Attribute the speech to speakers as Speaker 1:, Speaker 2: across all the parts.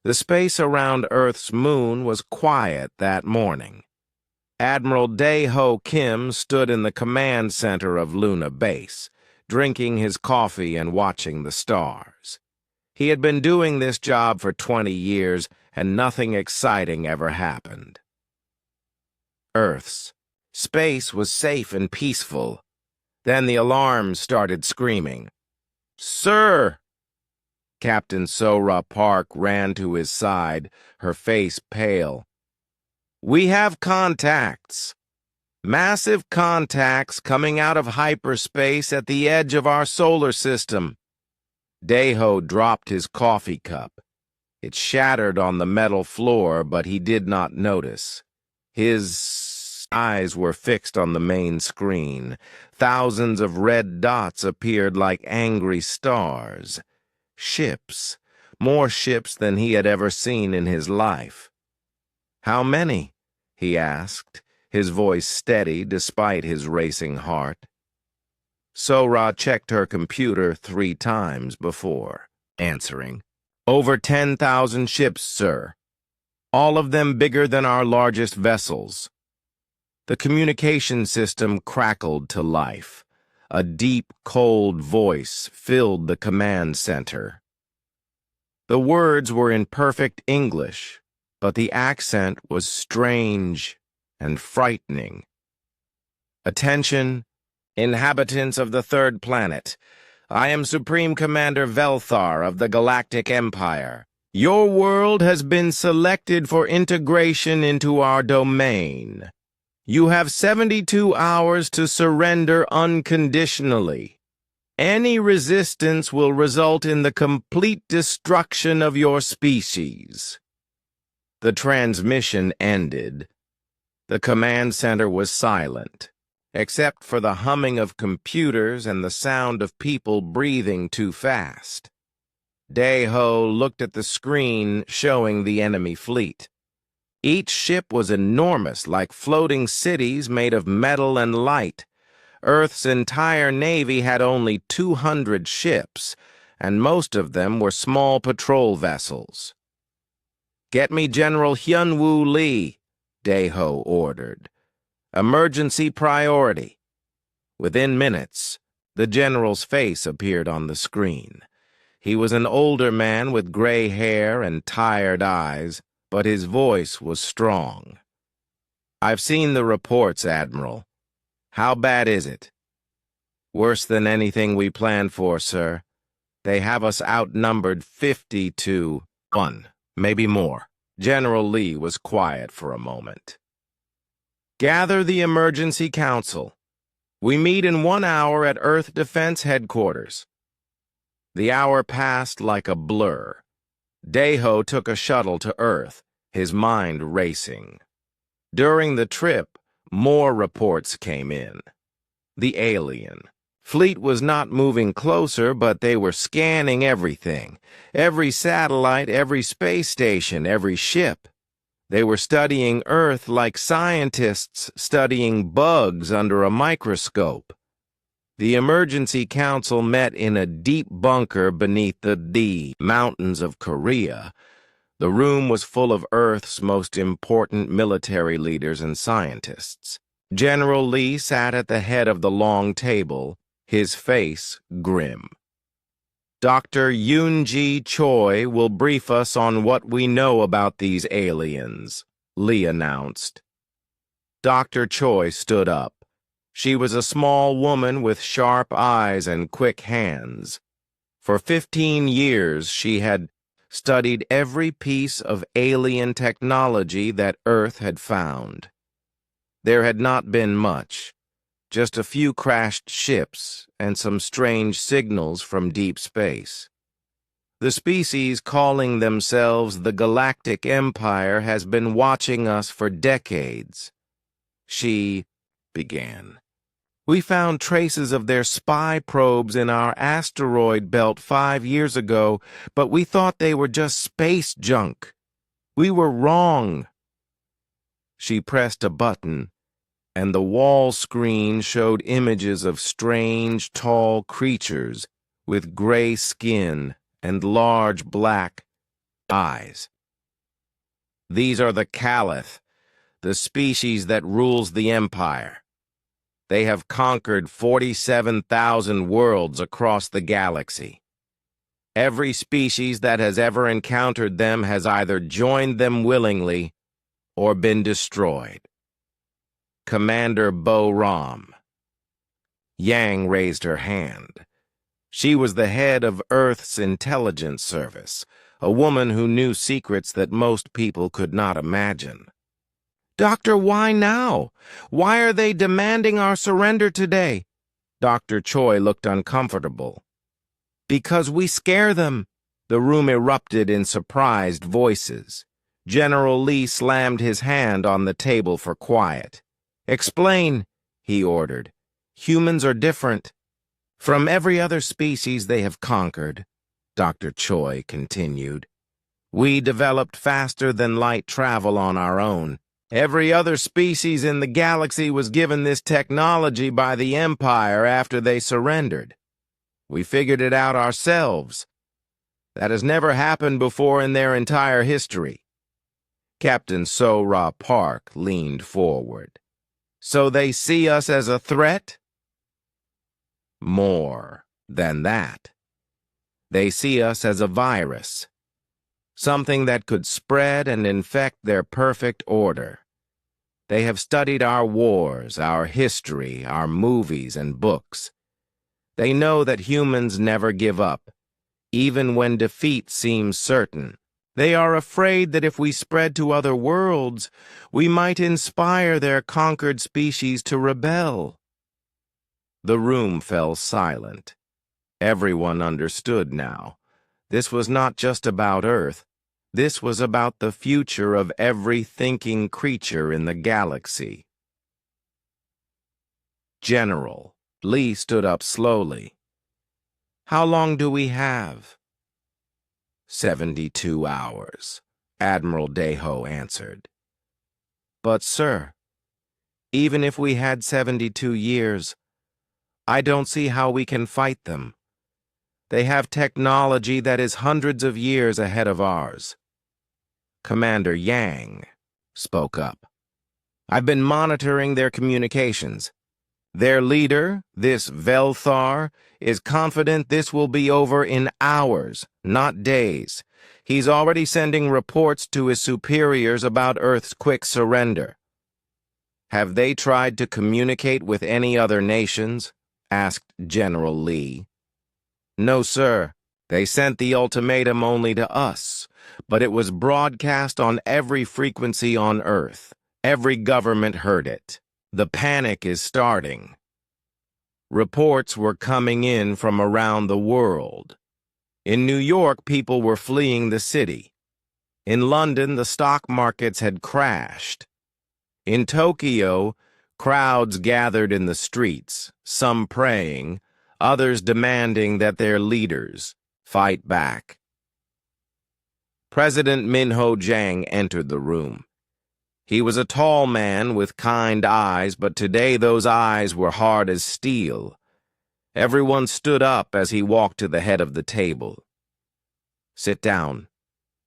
Speaker 1: The space around Earth's moon was quiet that morning. Admiral Dae-Ho Kim stood in the command center of Luna Base, drinking his coffee and watching the stars. He had been doing this job for 20 years, and nothing exciting ever happened. Earth's space was safe and peaceful. Then the alarm started screaming. "Sir!" Captain Sora Park ran to his side, her face pale. "We have contacts. Massive contacts coming out of hyperspace at the edge of our solar system." Dae-Ho dropped his coffee cup. It shattered on the metal floor, but he did not notice. His eyes were fixed on the main screen. Thousands of red dots appeared like angry stars. Ships. More ships than he had ever seen in his life. "How many?" he asked, his voice steady despite his racing heart. Sora checked her computer 3 times before answering. "Over 10,000 ships, sir. All of them bigger than our largest vessels." The communication system crackled to life. A deep, cold voice filled the command center. The words were in perfect English, but the accent was strange and frightening. "Attention, inhabitants of the 3rd planet. I am Supreme Commander Velthar of the Galactic Empire. Your world has been selected for integration into our domain. You have 72 hours to surrender unconditionally. Any resistance will result in the complete destruction of your species." The transmission ended. The command center was silent, except for the humming of computers and the sound of people breathing too fast. Dae-Ho looked at the screen showing the enemy fleet. Each ship was enormous, like floating cities made of metal and light. Earth's entire navy had only 200 ships, and most of them were small patrol vessels. "Get me General Hyun-Woo Lee," Dae-Ho ordered. "Emergency priority." Within minutes, the general's face appeared on the screen. He was an older man with gray hair and tired eyes, but his voice was strong. "I've seen the reports, Admiral. How bad is it?" "Worse than anything we planned for, sir. They have us outnumbered 50-1, maybe more." General Lee was quiet for a moment. "Gather the emergency council. We meet in 1 hour at Earth Defense Headquarters." The hour passed like a blur. Dae-Ho took a shuttle to Earth, his mind racing. During the trip, more reports came in. The alien fleet was not moving closer, but they were scanning everything. Every satellite, every space station, every ship. They were studying Earth like scientists studying bugs under a microscope. The emergency council met in a deep bunker beneath the mountains of Korea. The room was full of Earth's most important military leaders and scientists. General Lee sat at the head of the long table, his face grim. "Dr. Yoon-ji Choi will brief us on what we know about these aliens," Lee announced. Dr. Choi stood up. She was a small woman with sharp eyes and quick hands. For 15 years, she had studied every piece of alien technology that Earth had found. There had not been much, just a few crashed ships and some strange signals from deep space. The species calling themselves the Galactic Empire has been watching us for decades. She began. "We found traces of their spy probes in our asteroid belt 5 years ago, but we thought they were just space junk. We were wrong." She pressed a button, and the wall screen showed images of strange, tall creatures with gray skin and large black, eyes. These are the Caliph, the species that rules the Empire. They have conquered 47,000 worlds across the galaxy. Every species that has ever encountered them has either joined them willingly or been destroyed. Commander Bo-Ram. Yang raised her hand. She was the head of Earth's intelligence service, a woman who knew secrets that most people could not imagine. Doctor, why now? Why are they demanding our surrender today? Dr. Choi looked uncomfortable. Because we scare them. The room erupted in surprised voices. General Lee slammed his hand on the table for quiet. Explain, he ordered. Humans are different. From every other species they have conquered, Dr. Choi continued. We developed faster than light travel on our own. Every other species in the galaxy was given this technology by the Empire after they surrendered. We figured it out ourselves. That has never happened before in their entire history. Captain So-Ra Park leaned forward. So they see us as a threat? More than that. They see us as a virus, something that could spread and infect their perfect order. They have studied our wars, our history, our movies and books. They know that humans never give up, even when defeat seems certain. They are afraid that if we spread to other worlds, we might inspire their conquered species to rebel. The room fell silent. Everyone understood now. This was not just about Earth. This was about the future of every thinking creature in the galaxy. General, Lee stood up slowly. How long do we have? 72 hours, Admiral Deho answered. But, sir, even if we had 72 years, I don't see how we can fight them. They have technology that is hundreds of years ahead of ours. Commander Yang spoke up. I've been monitoring their communications. Their leader, this Velthar, is confident this will be over in hours, not days. He's already sending reports to his superiors about Earth's quick surrender. Have they tried to communicate with any other nations? Asked General Lee. No, sir. They sent the ultimatum only to us, but it was broadcast on every frequency on Earth. Every government heard it. The panic is starting. Reports were coming in from around the world. In New York, people were fleeing the city. In London, the stock markets had crashed. In Tokyo, crowds gathered in the streets, some praying, others demanding that their leaders fight back. President Minho Jang entered the room. He was a tall man with kind eyes, but today those eyes were hard as steel. Everyone stood up as he walked to the head of the table. Sit down,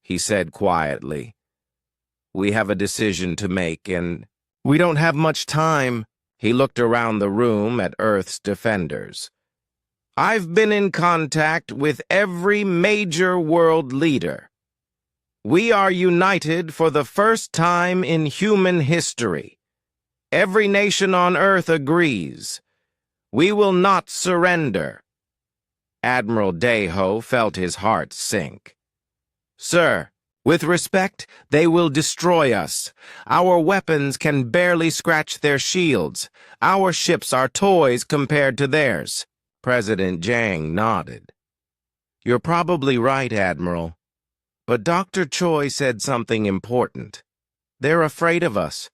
Speaker 1: he said quietly. We have a decision to make, and we don't have much time. He looked around the room at Earth's defenders. I've been in contact with every major world leader. We are united for the first time in human history. Every nation on Earth agrees. We will not surrender. Admiral Deho felt his heart sink. Sir, with respect, they will destroy us. Our weapons can barely scratch their shields. Our ships are toys compared to theirs. President Jang nodded. You're probably right, Admiral. But Dr. Choi said something important. They're afraid of us.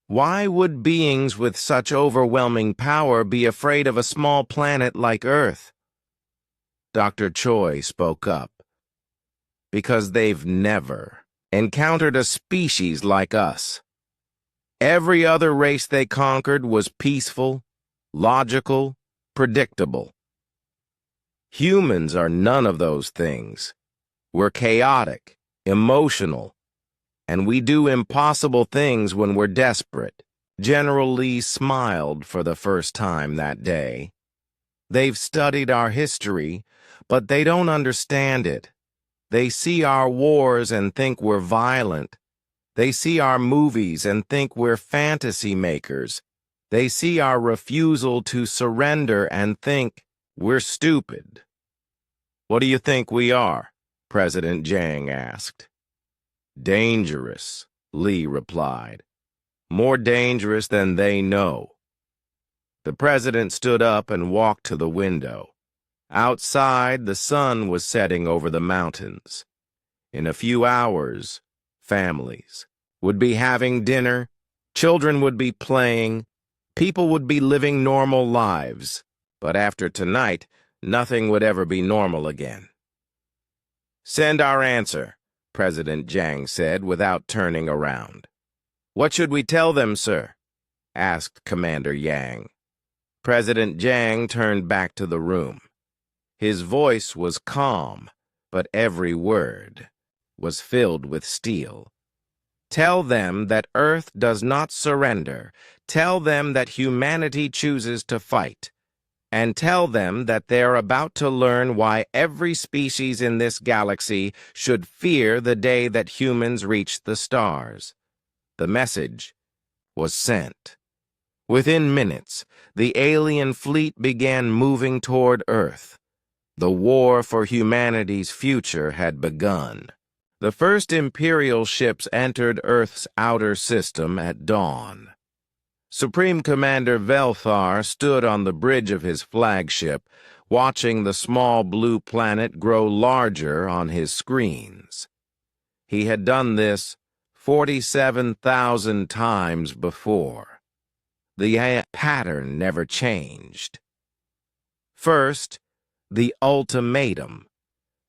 Speaker 1: Why would beings with such overwhelming power be afraid of a small planet like Earth? Dr. Choi spoke up. Because they've never encountered a species like us. Every other race they conquered was peaceful, logical, predictable. Humans are none of those things. We're chaotic, emotional, and we do impossible things when we're desperate. General Lee smiled for the first time that day. They've studied our history, but they don't understand it. They see our wars and think we're violent. They see our movies and think we're fantasy makers. They see our refusal to surrender and think we're stupid. "What do you think we are?" President Jang asked. "Dangerous," Lee replied. "More dangerous than they know." The president stood up and walked to the window. Outside, the sun was setting over the mountains. In a few hours, families would be having dinner, children would be playing, people would be living normal lives. But after tonight, nothing would ever be normal again. "Send our answer," President Jang said without turning around. "What should we tell them, sir?" asked Commander Yang. President Jang turned back to the room. His voice was calm, but every word was filled with steel. "Tell them that Earth does not surrender. Tell them that humanity chooses to fight. And tell them that they're about to learn why every species in this galaxy should fear the day that humans reach the stars." The message was sent. Within minutes, the alien fleet began moving toward Earth. The war for humanity's future had begun. The first Imperial ships entered Earth's outer system at dawn. Supreme Commander Velthar stood on the bridge of his flagship, watching the small blue planet grow larger on his screens. He had done this 47,000 times before. The pattern never changed. First, the ultimatum.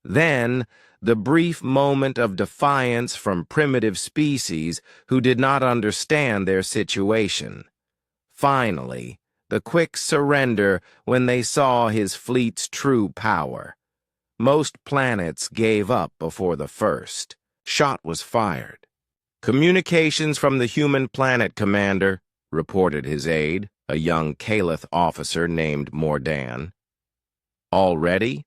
Speaker 1: Then, the brief moment of defiance from primitive species who did not understand their situation. Finally, the quick surrender when they saw his fleet's true power. Most planets gave up before the first. Shot was fired. "Communications from the human planet, Commander," reported his aide, a young Caliph officer named Mordan. "Already?"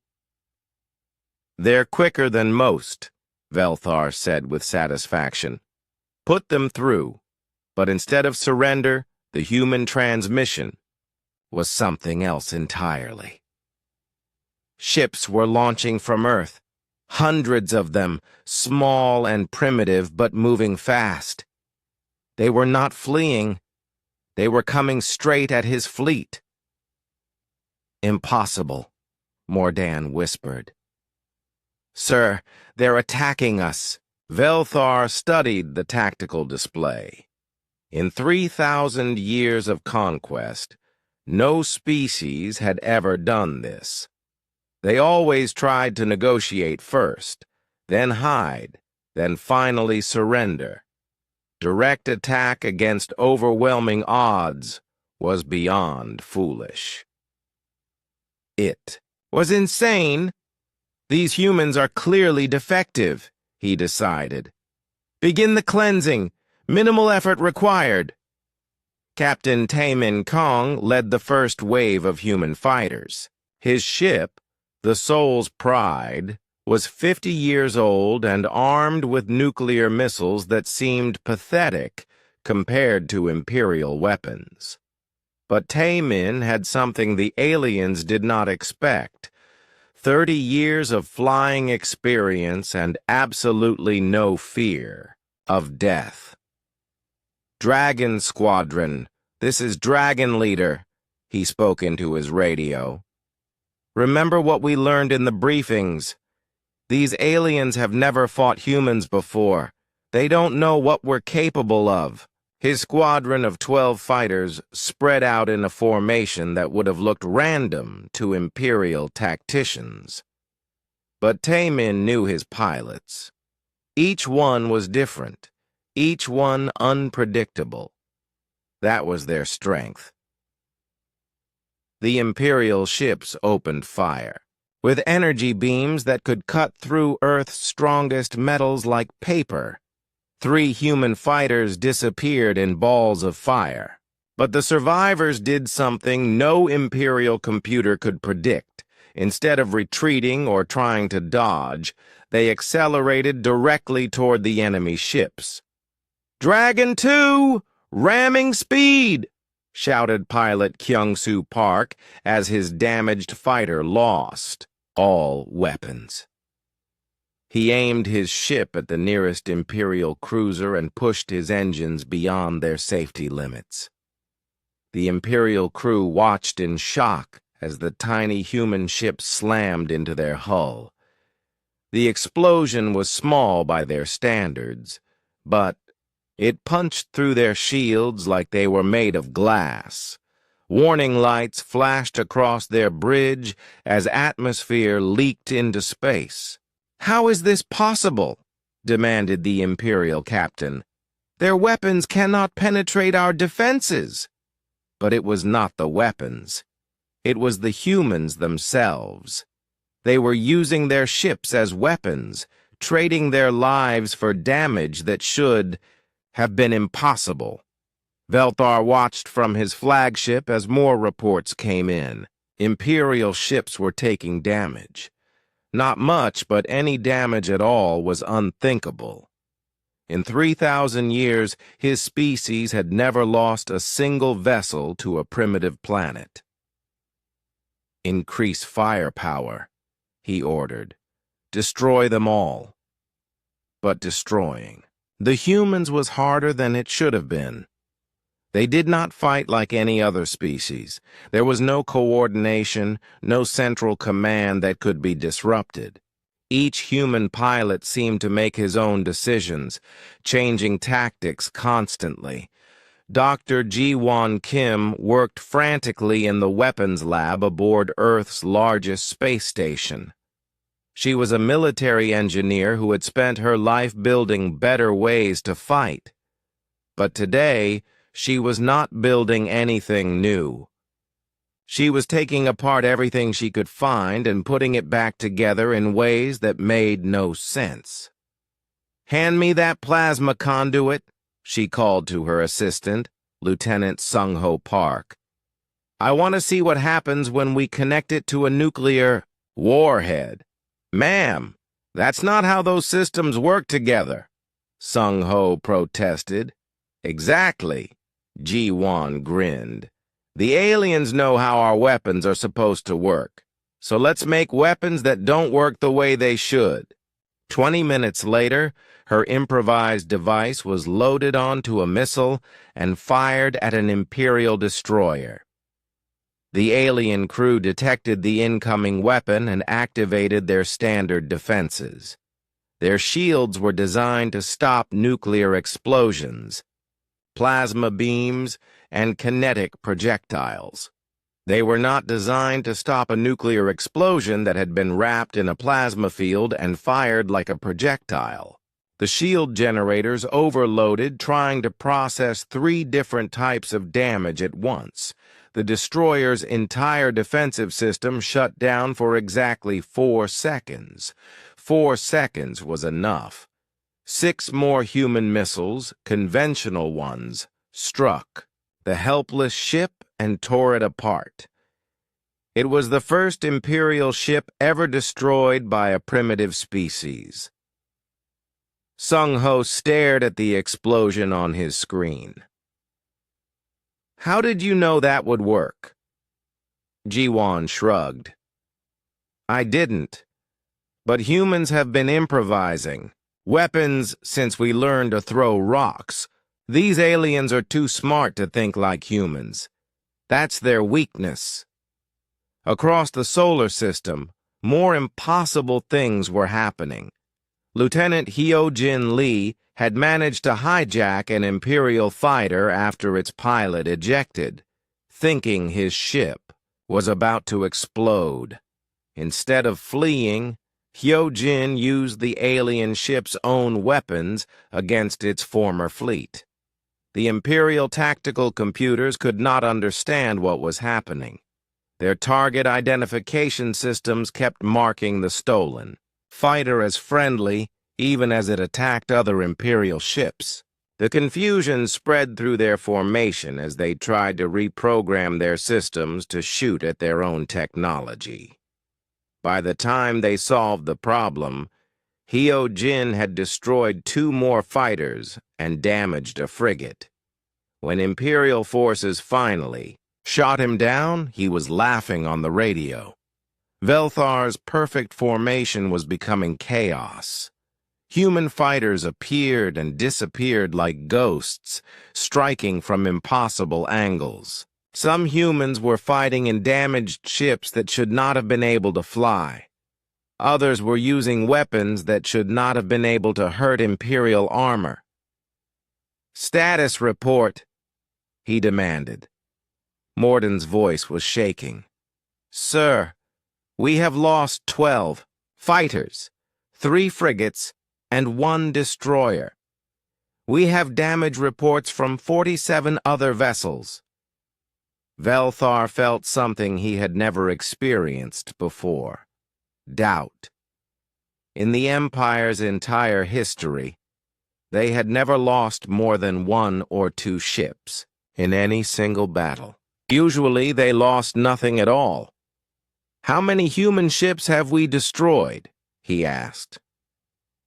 Speaker 1: "They're quicker than most," Velthar said with satisfaction. "Put them through." But instead of surrender, the human transmission was something else entirely. Ships were launching from Earth, hundreds of them, small and primitive but moving fast. They were not fleeing. They were coming straight at his fleet. "Impossible," Mordan whispered. "Sir, they're attacking us." Velthar studied the tactical display. In 3,000 years of conquest, no species had ever done this. They always tried to negotiate first, then hide, then finally surrender. Direct attack against overwhelming odds was beyond foolish. It was insane. "These humans are clearly defective," he decided. "Begin the cleansing. Minimal effort required." Captain Taemin Kong led the first wave of human fighters. His ship, the Soul's Pride, was 50 years old and armed with nuclear missiles that seemed pathetic compared to Imperial weapons. But Taemin had something the aliens did not expect: 30 years of flying experience and absolutely no fear of death. "Dragon Squadron, this is Dragon Leader," he spoke into his radio. "Remember what we learned in the briefings. These aliens have never fought humans before. They don't know what we're capable of." His squadron of 12 fighters spread out in a formation that would have looked random to Imperial tacticians. But Taemin knew his pilots. Each one was different, each one unpredictable. That was their strength. The Imperial ships opened fire. with energy beams that could cut through Earth's strongest metals like paper. 3 human fighters disappeared in balls of fire. But the survivors did something no Imperial computer could predict. Instead of retreating or trying to dodge, they accelerated directly toward the enemy ships. "Dragon 2! Ramming speed!" shouted pilot Kyung-Soo Park as his damaged fighter lost all weapons. He aimed his ship at the nearest Imperial cruiser and pushed his engines beyond their safety limits. The Imperial crew watched in shock as the tiny human ship slammed into their hull. The explosion was small by their standards, but it punched through their shields like they were made of glass. Warning lights flashed across their bridge as atmosphere leaked into space. "How is this possible?" demanded the Imperial captain. "Their weapons cannot penetrate our defenses." But it was not the weapons. It was the humans themselves. They were using their ships as weapons, trading their lives for damage that should have been impossible. Velthar watched from his flagship as more reports came in. Imperial ships were taking damage. Not much, but any damage at all was unthinkable. In 3,000 years, his species had never lost a single vessel to a primitive planet. "Increase firepower," he ordered. "Destroy them all." But destroying the humans was harder than it should have been. They did not fight like any other species. There was no coordination, no central command that could be disrupted. Each human pilot seemed to make his own decisions, changing tactics constantly. Dr. Ji-won Kim worked frantically in the weapons lab aboard Earth's largest space station. She was a military engineer who had spent her life building better ways to fight. But today, she was not building anything new. She was taking apart everything she could find and putting it back together in ways that made no sense. "Hand me that plasma conduit," she called to her assistant, Lieutenant Sung-ho Park. "I want to see what happens when we connect it to a nuclear warhead." "Ma'am, that's not how those systems work together," Sung-ho protested. "Exactly," Ji-won grinned. "The aliens know how our weapons are supposed to work, so let's make weapons that don't work the way they should." 20 minutes later, her improvised device was loaded onto a missile and fired at an Imperial destroyer. The alien crew detected the incoming weapon and activated their standard defenses. Their shields were designed to stop nuclear explosions, plasma beams, and kinetic projectiles. They were not designed to stop a nuclear explosion that had been wrapped in a plasma field and fired like a projectile. The shield generators overloaded, trying to process 3 different types of damage at once. The destroyer's entire defensive system shut down for exactly 4 seconds. 4 seconds was enough. 6 more human missiles, conventional ones, struck the helpless ship and tore it apart. It was the first Imperial ship ever destroyed by a primitive species. Sung-ho stared at the explosion on his screen. "How did you know that would work?" Ji-won shrugged. "I didn't. But humans have been improvising weapons since we learned to throw rocks. These aliens are too smart to think like humans. That's their weakness." Across the solar system, more impossible things were happening. Lieutenant Hyojin Lee had managed to hijack an Imperial fighter after its pilot ejected, thinking his ship was about to explode. Instead of fleeing, Hyojin used the alien ship's own weapons against its former fleet. The Imperial tactical computers could not understand what was happening. Their target identification systems kept marking the stolen fighter as friendly, even as it attacked other Imperial ships. The confusion spread through their formation as they tried to reprogram their systems to shoot at their own technology. By the time they solved the problem, Hyo Jin had destroyed 2 more fighters and damaged a frigate. When Imperial forces finally shot him down, he was laughing on the radio. Velthar's perfect formation was becoming chaos. Human fighters appeared and disappeared like ghosts, striking from impossible angles. Some humans were fighting in damaged ships that should not have been able to fly. Others were using weapons that should not have been able to hurt Imperial armor. "Status report," he demanded. Morden's voice was shaking. "Sir, we have lost 12 fighters, 3 frigates, and 1 destroyer. We have damage reports from 47 other vessels." Velthar felt something he had never experienced before: doubt. In the Empire's entire history, they had never lost more than 1 or 2 ships in any single battle. Usually, they lost nothing at all. "How many human ships have we destroyed?" he asked.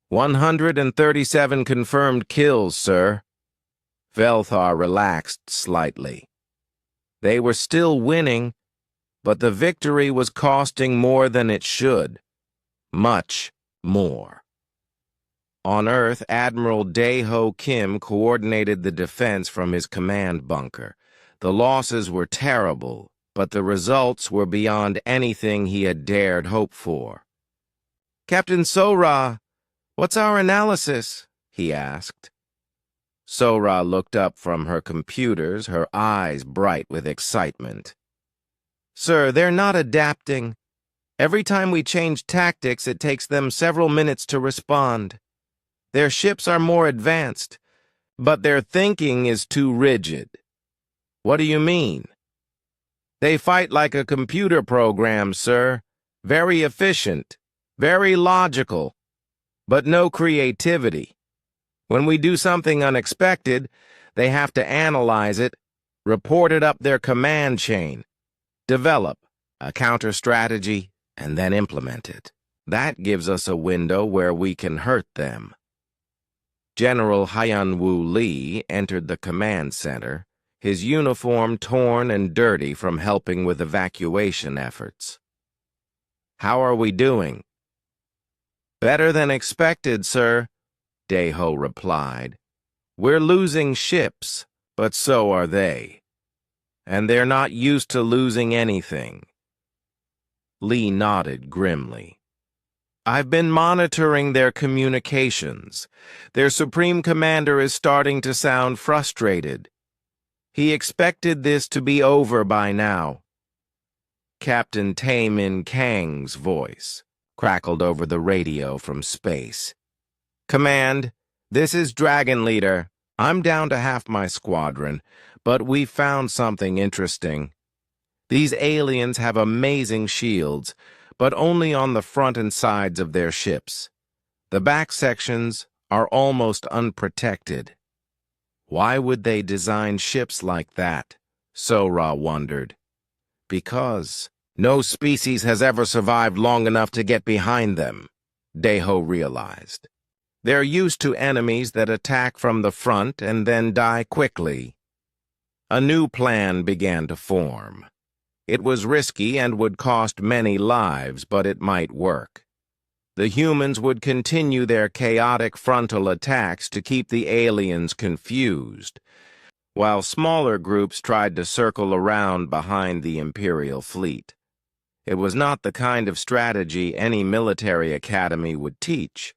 Speaker 1: 137 confirmed kills, sir." Velthar relaxed slightly. They were still winning, but the victory was costing more than it should. Much more. On Earth, Admiral Dae-ho Kim coordinated the defense from his command bunker. The losses were terrible, but the results were beyond anything he had dared hope for. "Captain Sora, what's our analysis?" he asked. Sora looked up from her computers, her eyes bright with excitement. "Sir, they're not adapting. Every time we change tactics, it takes them several minutes to respond. Their ships are more advanced, but their thinking is too rigid." "What do you mean?" "They fight like a computer program, sir. Very efficient, very logical, but no creativity. When we do something unexpected, they have to analyze it, report it up their command chain, develop a counter-strategy, and then implement it. That gives us a window where we can hurt them." General Hyun-woo Lee entered the command center, his uniform torn and dirty from helping with evacuation efforts. "How are we doing?" "Better than expected, sir," Dae-ho replied. "We're losing ships, but so are they. And they're not used to losing anything." Lee nodded grimly. "I've been monitoring their communications. Their Supreme Commander is starting to sound frustrated. He expected this to be over by now." Captain Tae-min Kang's voice crackled over the radio from space. "Command, this is Dragon Leader. I'm down to half my squadron, but we found something interesting. These aliens have amazing shields, but only on the front and sides of their ships. The back sections are almost unprotected." Why would they design ships like that? Sora wondered. Because no species has ever survived long enough to get behind them, Dae-ho realized. They're used to enemies that attack from the front and then die quickly. A new plan began to form. It was risky and would cost many lives, but it might work. The humans would continue their chaotic frontal attacks to keep the aliens confused, while smaller groups tried to circle around behind the Imperial fleet. It was not the kind of strategy any military academy would teach.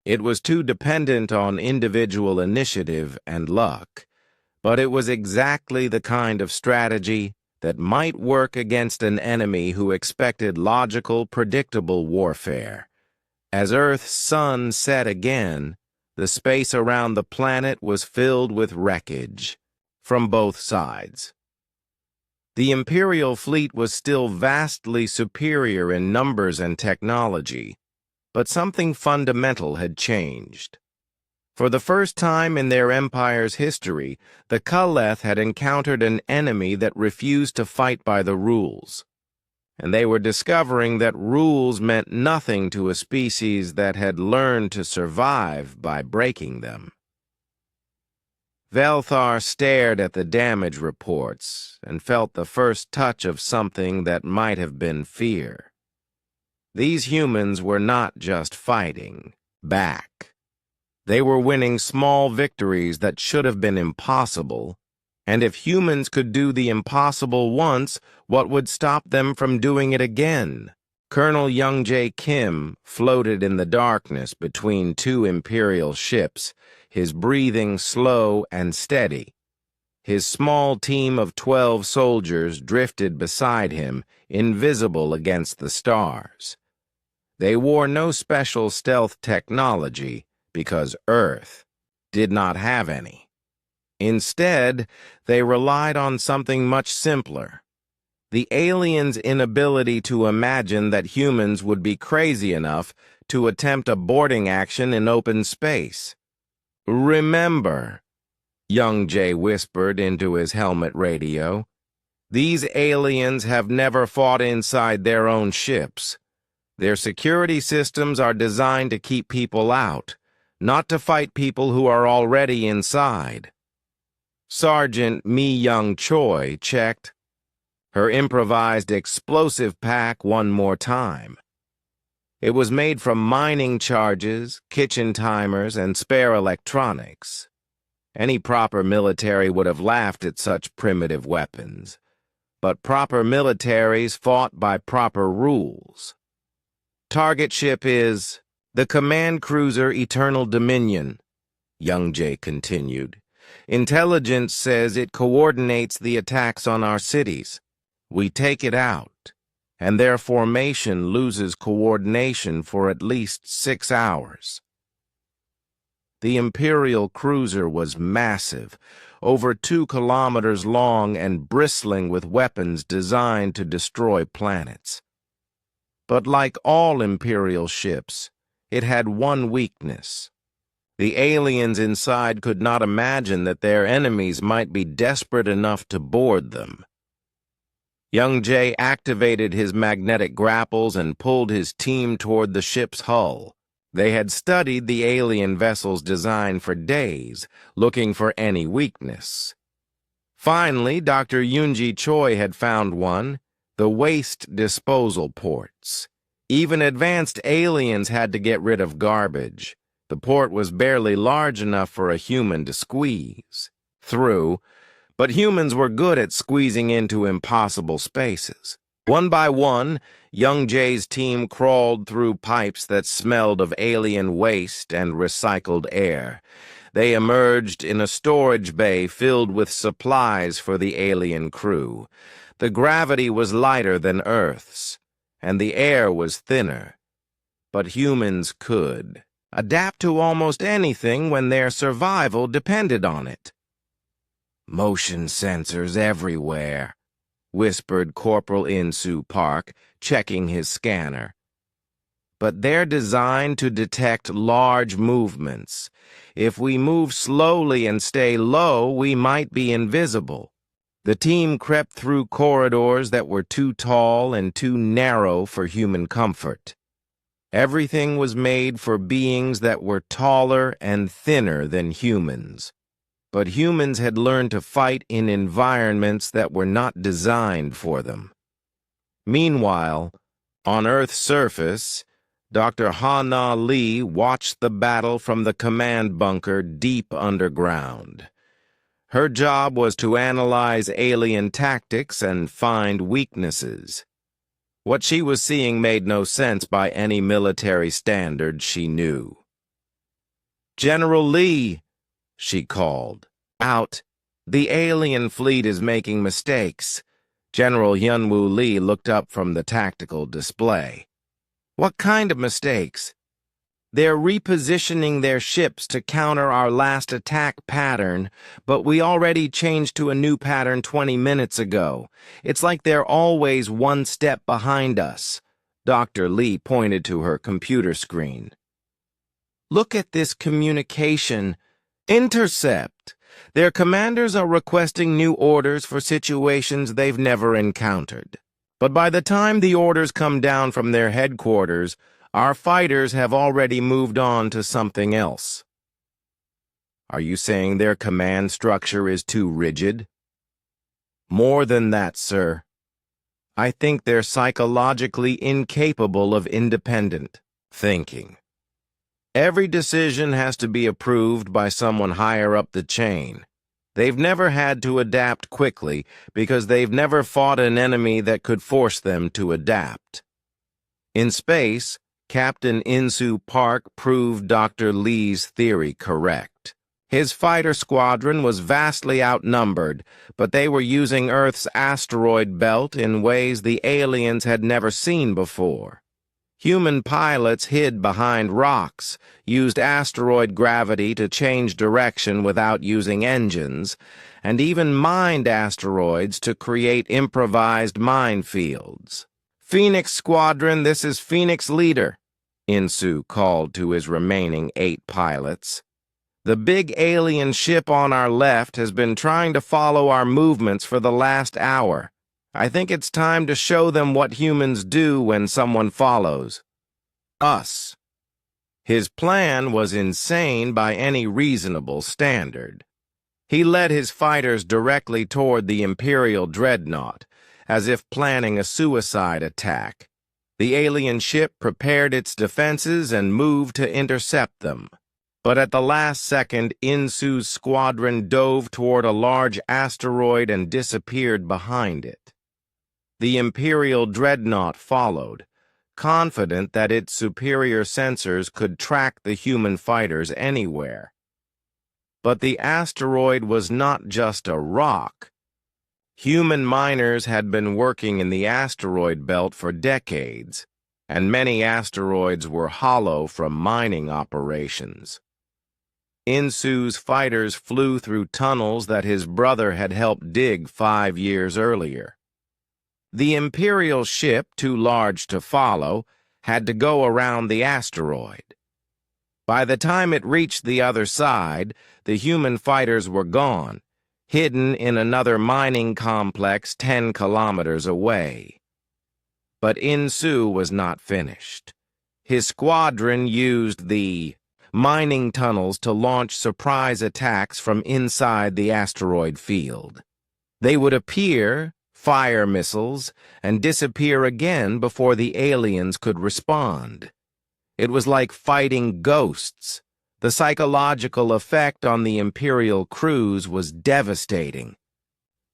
Speaker 1: It was too dependent on individual initiative and luck, but it was exactly the kind of strategy that might work against an enemy who expected logical, predictable warfare. As Earth's sun set again, the space around the planet was filled with wreckage from both sides. The Imperial fleet was still vastly superior in numbers and technology, but something fundamental had changed. For the first time in their empire's history, the Ka'leth had encountered an enemy that refused to fight by the rules, and they were discovering that rules meant nothing to a species that had learned to survive by breaking them. Velthar stared at the damage reports and felt the first touch of something that might have been fear. These humans were not just fighting back. They were winning small victories that should have been impossible, and if humans could do the impossible once, what would stop them from doing it again? Colonel Young J. Kim floated in the darkness between two Imperial ships, his breathing slow and steady. His small team of 12 soldiers drifted beside him, invisible against the stars. They wore no special stealth technology because Earth did not have any. Instead, they relied on something much simpler: the aliens' inability to imagine that humans would be crazy enough to attempt a boarding action in open space. "Remember," Young Jay whispered into his helmet radio, "these aliens have never fought inside their own ships. Their security systems are designed to keep people out, not to fight people who are already inside." Sergeant Mi Young Choi checked her improvised explosive pack one more time. It was made from mining charges, kitchen timers, and spare electronics. Any proper military would have laughed at such primitive weapons, but proper militaries fought by proper rules. "Target ship is the command cruiser Eternal Dominion," Young Jay continued. "Intelligence says it coordinates the attacks on our cities. We take it out, and their formation loses coordination for at least 6 hours. The Imperial cruiser was massive, over 2 kilometers long and bristling with weapons designed to destroy planets. But like all Imperial ships, it had one weakness. The aliens inside could not imagine that their enemies might be desperate enough to board them. Young Jay activated his magnetic grapples and pulled his team toward the ship's hull. They had studied the alien vessel's design for days, looking for any weakness. Finally, Dr. Yoonji Choi had found one: the waste disposal ports. Even advanced aliens had to get rid of garbage. The port was barely large enough for a human to squeeze through, but humans were good at squeezing into impossible spaces. One by one, Young Jay's team crawled through pipes that smelled of alien waste and recycled air. They emerged in a storage bay filled with supplies for the alien crew. The gravity was lighter than Earth's, and the air was thinner. But humans could adapt to almost anything when their survival depended on it. "Motion sensors everywhere," whispered Corporal Insu Park, checking his scanner. "But they're designed to detect large movements. If we move slowly and stay low, we might be invisible." The team crept through corridors that were too tall and too narrow for human comfort. Everything was made for beings that were taller and thinner than humans. But humans had learned to fight in environments that were not designed for them. Meanwhile, on Earth's surface, Dr. Ha-Na Lee watched the battle from the command bunker deep underground. Her job was to analyze alien tactics and find weaknesses. What she was seeing made no sense by any military standard she knew. "General Lee," she called. "Out. The alien fleet is making mistakes." General Hyunwoo Lee looked up from the tactical display. "What kind of mistakes?" They're repositioning their ships to counter our last attack pattern, but we already changed to a new pattern 20 minutes ago. It's like they're always one step behind us. Dr. Lee pointed to her computer screen. Look at this communication. Intercept. Their commanders are requesting new orders for situations they've never encountered. But by the time the orders come down from their headquarters, our fighters have already moved on to something else. Are you saying their command structure is too rigid? More than that, sir. I think they're psychologically incapable of independent thinking. Every decision has to be approved by someone higher up the chain. They've never had to adapt quickly because they've never fought an enemy that could force them to adapt. In space, Captain Insu Park proved Dr. Lee's theory correct. His fighter squadron was vastly outnumbered, but they were using Earth's asteroid belt in ways the aliens had never seen before. Human pilots hid behind rocks, used asteroid gravity to change direction without using engines, and even mined asteroids to create improvised minefields. Phoenix Squadron, this is Phoenix Leader, Insu called to his remaining 8 pilots. The big alien ship on our left has been trying to follow our movements for the last hour. I think it's time to show them what humans do when someone follows us. His plan was insane by any reasonable standard. He led his fighters directly toward the Imperial dreadnought, as if planning a suicide attack. The alien ship prepared its defenses and moved to intercept them. But at the last second, Insu's squadron dove toward a large asteroid and disappeared behind it. The Imperial dreadnought followed, confident that its superior sensors could track the human fighters anywhere. But the asteroid was not just a rock. Human miners had been working in the asteroid belt for decades, and many asteroids were hollow from mining operations. Insu's fighters flew through tunnels that his brother had helped dig 5 years earlier. The Imperial ship, too large to follow, had to go around the asteroid. By the time it reached the other side, the human fighters were gone, hidden in another mining complex 10 kilometers away. But Insu was not finished. His squadron used the mining tunnels to launch surprise attacks from inside the asteroid field. They would appear, fire missiles, and disappear again before the aliens could respond. It was like fighting ghosts. The psychological effect on the Imperial crews was devastating.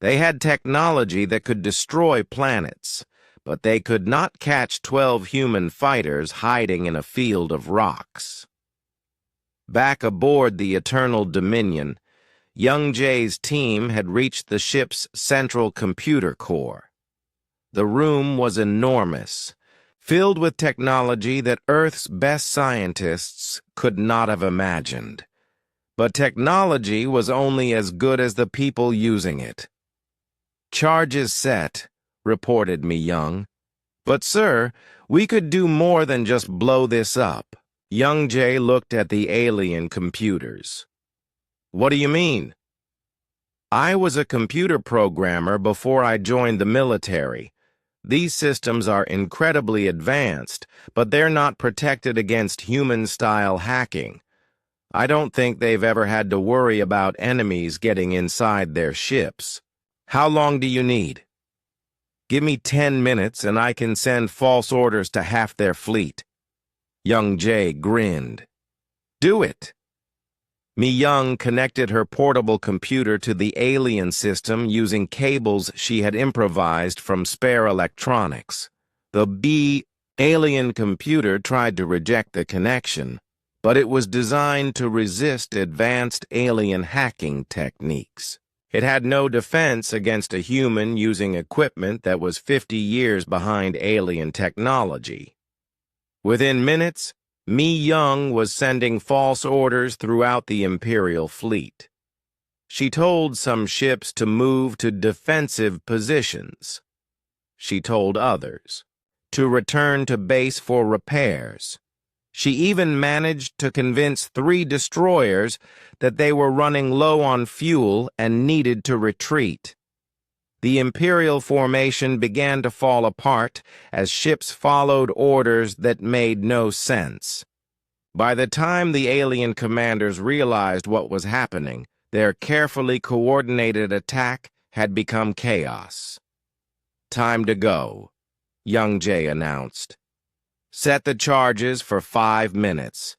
Speaker 1: They had technology that could destroy planets, but they could not catch 12 human fighters hiding in a field of rocks. Back aboard the Eternal Dominion, Young Jay's team had reached the ship's central computer core. The room was enormous, filled with technology that Earth's best scientists could not have imagined. But technology was only as good as the people using it. "Charges set," reported Mi Young. "But, sir, we could do more than just blow this up." Young Jay looked at the alien computers. "What do you mean?" "I was a computer programmer before I joined the military. These systems are incredibly advanced, but they're not protected against human-style hacking. I don't think they've ever had to worry about enemies getting inside their ships. How long do you need?" "Give me 10 minutes and I can send false orders to half their fleet." Young Jay grinned. "Do it." Mi Young connected her portable computer to the alien system using cables she had improvised from spare electronics. The alien computer tried to reject the connection, but it was designed to resist advanced alien hacking techniques. It had no defense against a human using equipment that was 50 years behind alien technology. Within minutes, Mi Young was sending false orders throughout the Imperial fleet. She told some ships to move to defensive positions. She told others to return to base for repairs. She even managed to convince 3 destroyers that they were running low on fuel and needed to retreat. The Imperial formation began to fall apart as ships followed orders that made no sense. By the time the alien commanders realized what was happening, their carefully coordinated attack had become chaos. "Time to go," Young Jay announced. "Set the charges for 5 minutes."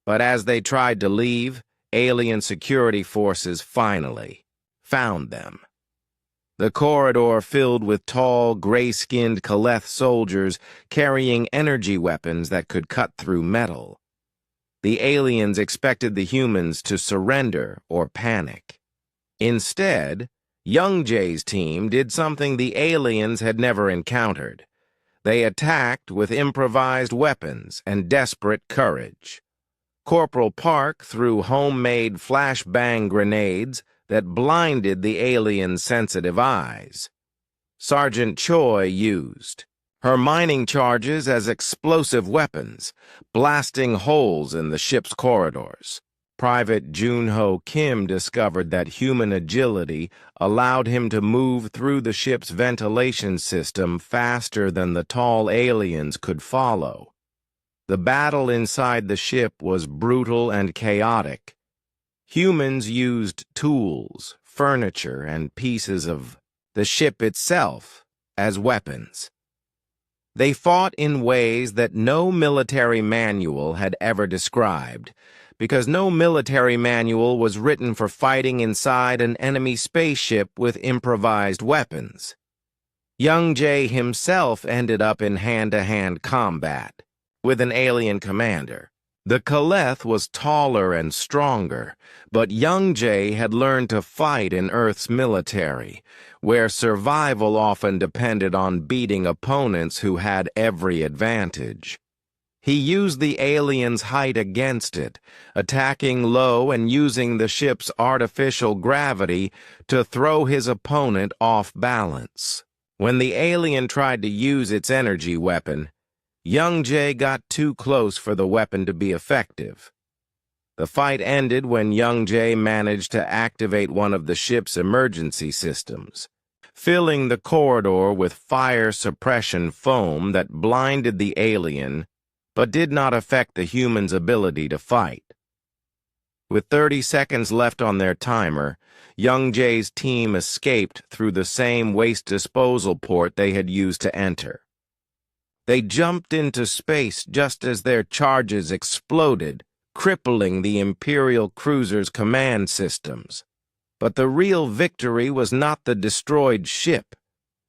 Speaker 1: But as they tried to leave, alien security forces finally found them. The corridor filled with tall, gray-skinned Kaleth soldiers carrying energy weapons that could cut through metal. The aliens expected the humans to surrender or panic. Instead, Young Jay's team did something the aliens had never encountered. They attacked with improvised weapons and desperate courage. Corporal Park threw homemade flashbang grenades that blinded the aliens' sensitive eyes. Sergeant Choi used her mining charges as explosive weapons, blasting holes in the ship's corridors. Private Junho Kim discovered that human agility allowed him to move through the ship's ventilation system faster than the tall aliens could follow. The battle inside the ship was brutal and chaotic. Humans used tools, furniture, and pieces of the ship itself as weapons. They fought in ways that no military manual had ever described, because no military manual was written for fighting inside an enemy spaceship with improvised weapons. Young Jay himself ended up in hand-to-hand combat with an alien commander. The Kaleth was taller and stronger, but Young Jay had learned to fight in Earth's military, where survival often depended on beating opponents who had every advantage. He used the alien's height against it, attacking low and using the ship's artificial gravity to throw his opponent off balance. When the alien tried to use its energy weapon, Young Jay got too close for the weapon to be effective. The fight ended when Young Jay managed to activate one of the ship's emergency systems, filling the corridor with fire suppression foam that blinded the alien but did not affect the human's ability to fight. With 30 seconds left on their timer, Young Jay's team escaped through the same waste disposal port they had used to enter. They jumped into space just as their charges exploded, crippling the Imperial cruiser's command systems. But the real victory was not the destroyed ship.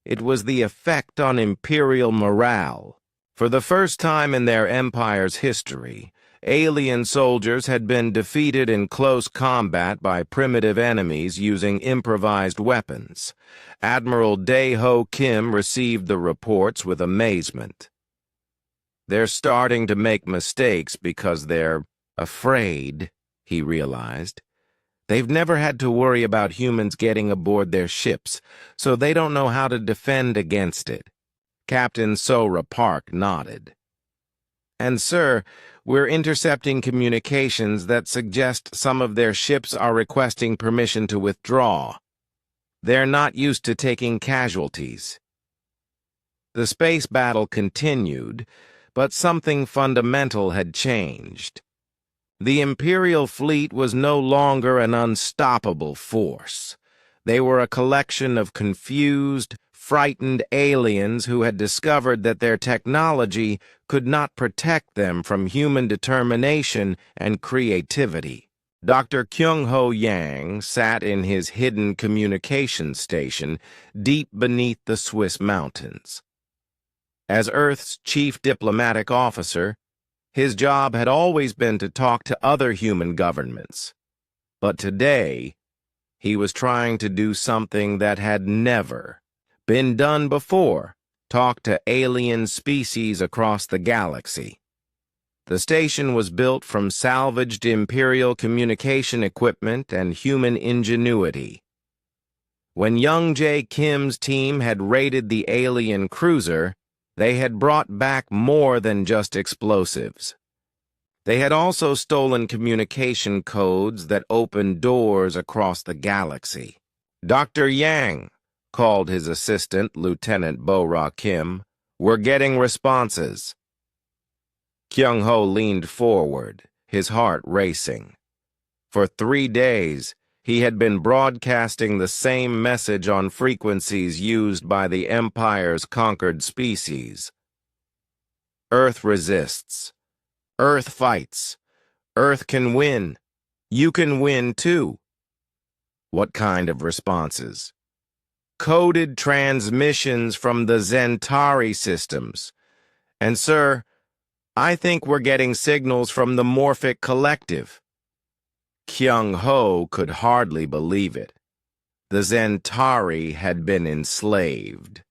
Speaker 1: It was the effect on Imperial morale. For the first time in their empire's history, alien soldiers had been defeated in close combat by primitive enemies using improvised weapons. Admiral Dae-ho Kim received the reports with amazement. "They're starting to make mistakes because they're afraid," he realized. "They've never had to worry about humans getting aboard their ships, so they don't know how to defend against it." Captain Sora Park nodded. "And sir, we're intercepting communications that suggest some of their ships are requesting permission to withdraw. They're not used to taking casualties." The space battle continued, but something fundamental had changed. The Imperial fleet was no longer an unstoppable force. They were a collection of confused, frightened aliens who had discovered that their technology could not protect them from human determination and creativity. Dr. Kyung-ho Yang sat in his hidden communications station deep beneath the Swiss mountains. As Earth's chief diplomatic officer, his job had always been to talk to other human governments. But today, he was trying to do something that had never been done before: talk to alien species across the galaxy. The station was built from salvaged Imperial communication equipment and human ingenuity. When young J. Kim's team had raided the alien cruiser, they had brought back more than just explosives. They had also stolen communication codes that opened doors across the galaxy. Dr. Yang, called his assistant, Lieutenant Bo-Ra Kim, were getting responses. Kyung-ho leaned forward, his heart racing. For 3 days, he had been broadcasting the same message on frequencies used by the Empire's conquered species. Earth resists. Earth fights. Earth can win. You can win too. What kind of responses? Coded transmissions from the Zentari systems. And sir, I think we're getting signals from the Morphic Collective. Kyung-ho could hardly believe it. The Zentari had been enslaved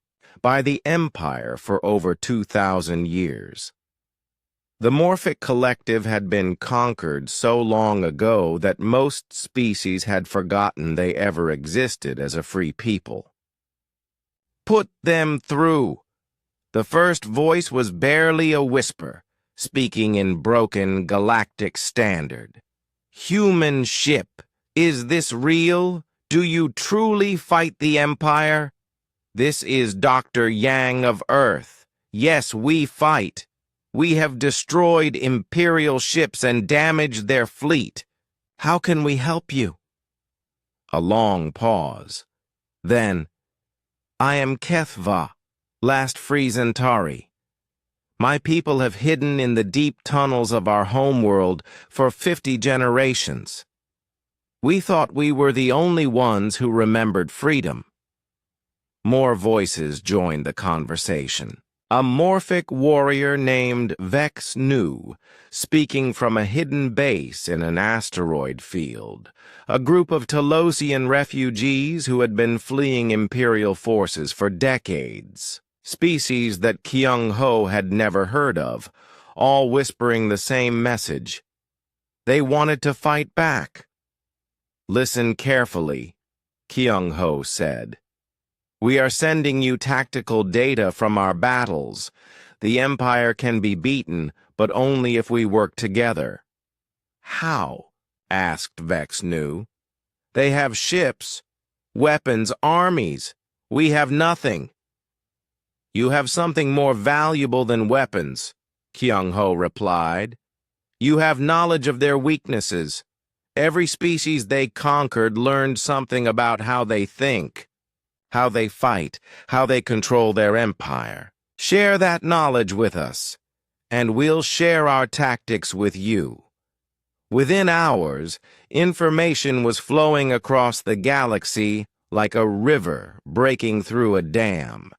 Speaker 1: by the Empire for over 2,000 years. The Morphic Collective had been conquered so long ago that most species had forgotten they ever existed as a free people. Put them through. The first voice was barely a whisper, speaking in broken galactic standard. Human ship, is this real? Do you truly fight the Empire? This is Dr. Yang of Earth. Yes, we fight. We have destroyed Imperial ships and damaged their fleet. How can we help you? A long pause. Then, I am Kethva, last Free Zentari. My people have hidden in the deep tunnels of our homeworld for 50 generations. We thought we were the only ones who remembered freedom. More voices joined the conversation. A Morphic warrior named Vex Nu, speaking from a hidden base in an asteroid field. A group of Telosian refugees who had been fleeing Imperial forces for decades. Species that Kyung-ho had never heard of, all whispering the same message. They wanted to fight back. Listen carefully, Kyung-ho said. We are sending you tactical data from our battles. The Empire can be beaten, but only if we work together. How? Asked Vex Nu. They have ships, weapons, armies. We have nothing. You have something more valuable than weapons, Kyung-ho replied. You have knowledge of their weaknesses. Every species they conquered learned something about how they think, how they fight, how they control their empire. Share that knowledge with us, and we'll share our tactics with you. Within hours, information was flowing across the galaxy like a river breaking through a dam.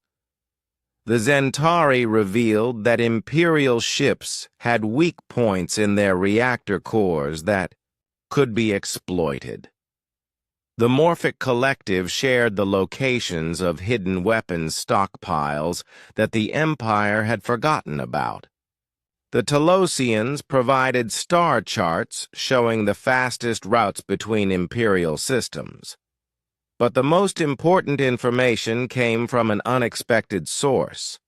Speaker 1: The Zentari revealed that Imperial ships had weak points in their reactor cores that could be exploited. The Morphic Collective shared the locations of hidden weapons stockpiles that the Empire had forgotten about. The Telosians provided star charts showing the fastest routes between Imperial systems. But the most important information came from an unexpected source.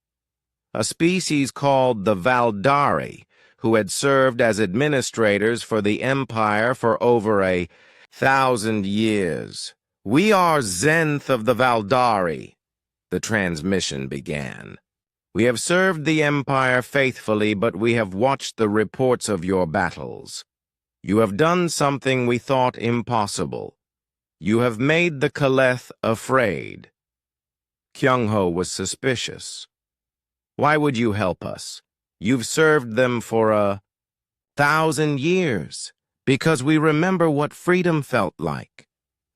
Speaker 1: A species called the Valdari, who had served as administrators for the Empire for over 1,000 years. We are Zenth of the Valdari, the transmission began. We have served the Empire faithfully, but we have watched the reports of your battles. You have done something we thought impossible. You have made the Kaleth afraid. Kyung-ho was suspicious. Why would you help us? You've served them for 1,000 years. Because we remember what freedom felt like,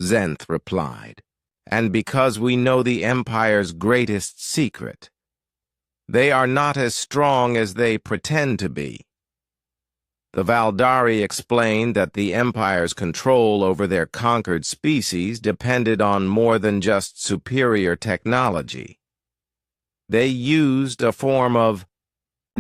Speaker 1: Zenth replied. And because we know the Empire's greatest secret. They are not as strong as they pretend to be. The Valdari explained that the Empire's control over their conquered species depended on more than just superior technology. They used a form of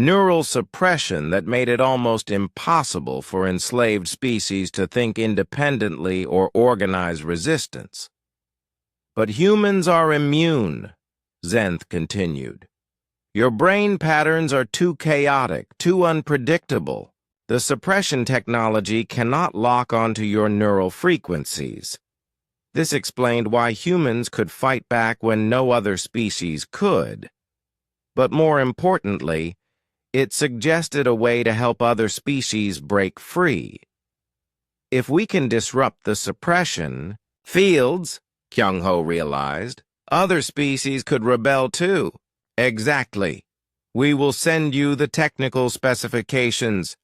Speaker 1: neural suppression that made it almost impossible for enslaved species to think independently or organize resistance. But humans are immune, Zenth continued. Your brain patterns are too chaotic, too unpredictable. The suppression technology cannot lock onto your neural frequencies. This explained why humans could fight back when no other species could. But more importantly, it suggested a way to help other species break free. If we can disrupt the suppression fields, Kyung-ho realized, other species could rebel too. Exactly. We will send you the technical specifications.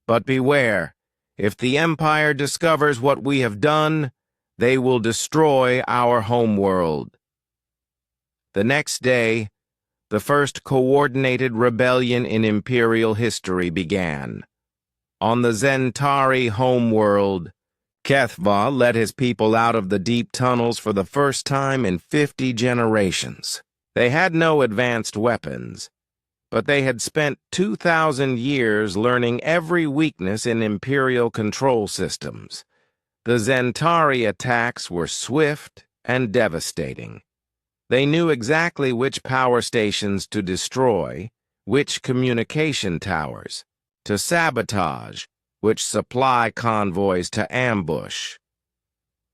Speaker 1: But beware, if the Empire discovers what we have done, they will destroy our homeworld. The next day, the first coordinated rebellion in Imperial history began. On the Zentari homeworld, Kethva led his people out of the deep tunnels for the first time in 50 generations. They had no advanced weapons, but they had spent 2,000 years learning every weakness in Imperial control systems. The Zentari attacks were swift and devastating. They knew exactly which power stations to destroy, which communication towers to sabotage, which supply convoys to ambush.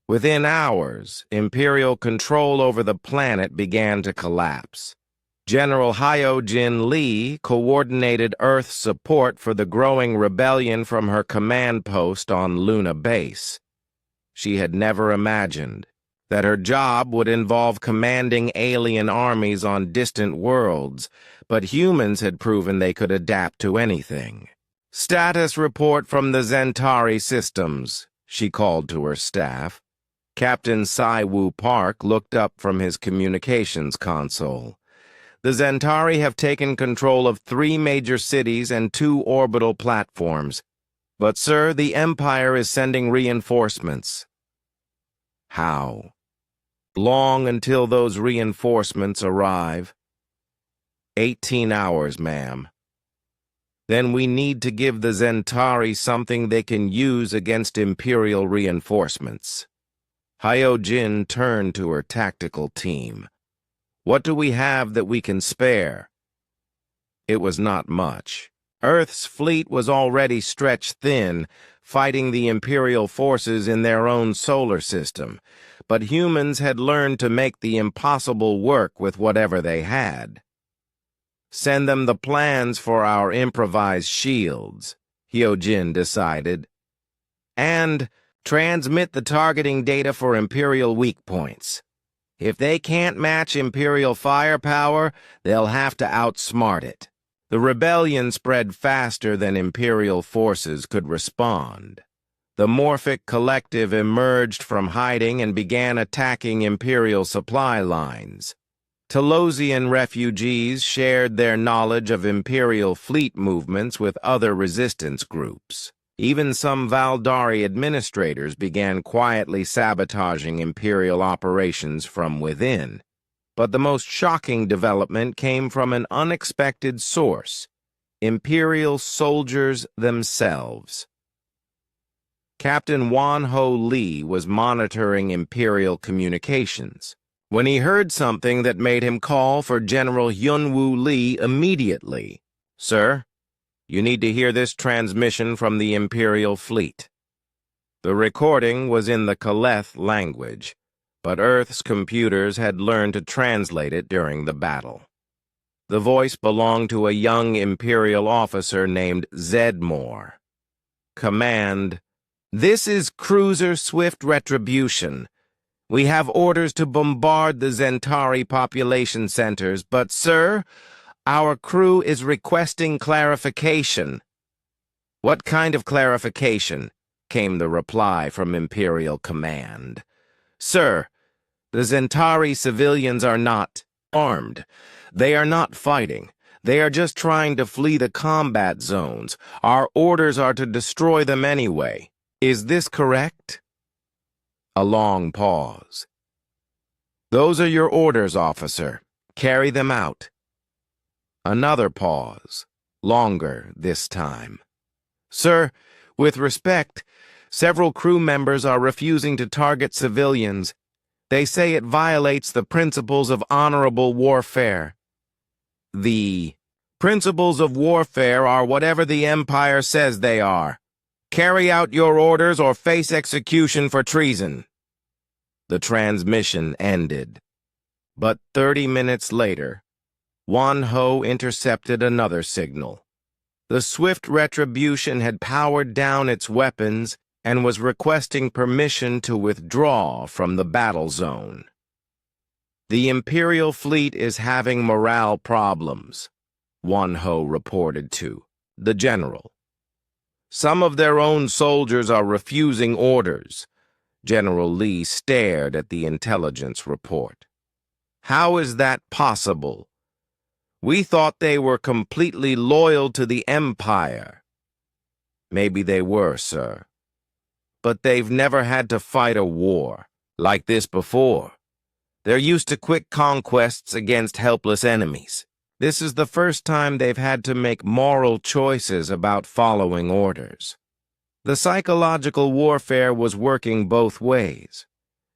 Speaker 1: Within hours, Imperial control over the planet began to collapse. General Hyojin Lee coordinated Earth's support for the growing rebellion from her command post on Luna Base. She had never imagined that her job would involve commanding alien armies on distant worlds, but humans had proven they could adapt to anything. "Status report from the Zentari systems," she called to her staff. Captain Si-Woo Park looked up from his communications console. "The Zentari have taken control of 3 major cities and 2 orbital platforms. But, sir, the Empire is sending reinforcements." How? Long until those reinforcements arrive? 18 hours, ma'am. Then we need to give the Zentari something they can use against Imperial reinforcements. Hyojin turned to her tactical team. "What do we have that we can spare?" It was not much. Earth's fleet was already stretched thin, fighting the Imperial forces in their own solar system, but humans had learned to make the impossible work with whatever they had. "Send them the plans for our improvised shields," Hyojin decided, "and transmit the targeting data for Imperial weak points. If they can't match Imperial firepower, they'll have to outsmart it." The rebellion spread faster than Imperial forces could respond. The Morphic Collective emerged from hiding and began attacking Imperial supply lines. Telosian refugees shared their knowledge of Imperial fleet movements with other resistance groups. Even some Valdari administrators began quietly sabotaging Imperial operations from within. But the most shocking development came from an unexpected source: Imperial soldiers themselves. Captain Wan-Ho Lee was monitoring Imperial communications when he heard something that made him call for General Hyun-Woo Lee immediately. "Sir, you need to hear this transmission from the Imperial fleet." The recording was in the Kaleth language, but Earth's computers had learned to translate it during the battle. The voice belonged to a young Imperial officer named Zedmore. Command: "This is Cruiser Swift Retribution. We have orders to bombard the Zentari population centers, but, sir, our crew is requesting clarification." "What kind of clarification?" came the reply from Imperial Command. "Sir, the Zentari civilians are not armed. They are not fighting. They are just trying to flee the combat zones. Our orders are to destroy them anyway. Is this correct?" A long pause. "Those are your orders, officer. Carry them out." Another pause. Longer this time. Sir, with respect, several crew members are refusing to target civilians. They say it violates the principles of honorable warfare. The principles of warfare are whatever the Empire says they are. Carry out your orders or face execution for treason. The transmission ended. But 30 minutes later, Wan Ho intercepted another signal. The swift retribution had powered down its weapons and was requesting permission to withdraw from the battle zone. The Imperial fleet is having morale problems, Wan Ho reported to the general. Some of their own soldiers are refusing orders. General Lee stared at the intelligence report. How is that possible? We thought they were completely loyal to the Empire. Maybe they were, sir. But they've never had to fight a war like this before. They're used to quick conquests against helpless enemies. This is the first time they've had to make moral choices about following orders. The psychological warfare was working both ways.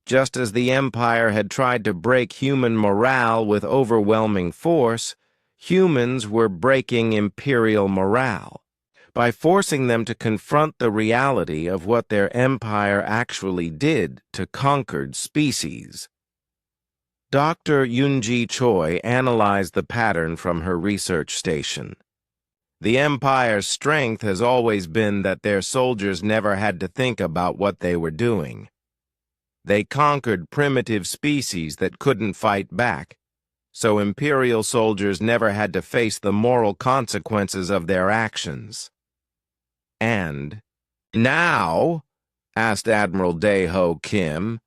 Speaker 1: Just as the Empire had tried to break human morale with overwhelming force, humans were breaking Imperial morale by forcing them to confront the reality of what their empire actually did to conquered species. Dr. Yunji Choi analyzed the pattern from her research station. The Empire's strength has always been that their soldiers never had to think about what they were doing. They conquered primitive species that couldn't fight back, so Imperial soldiers never had to face the moral consequences of their actions. And now, asked Admiral Dae-ho Kim,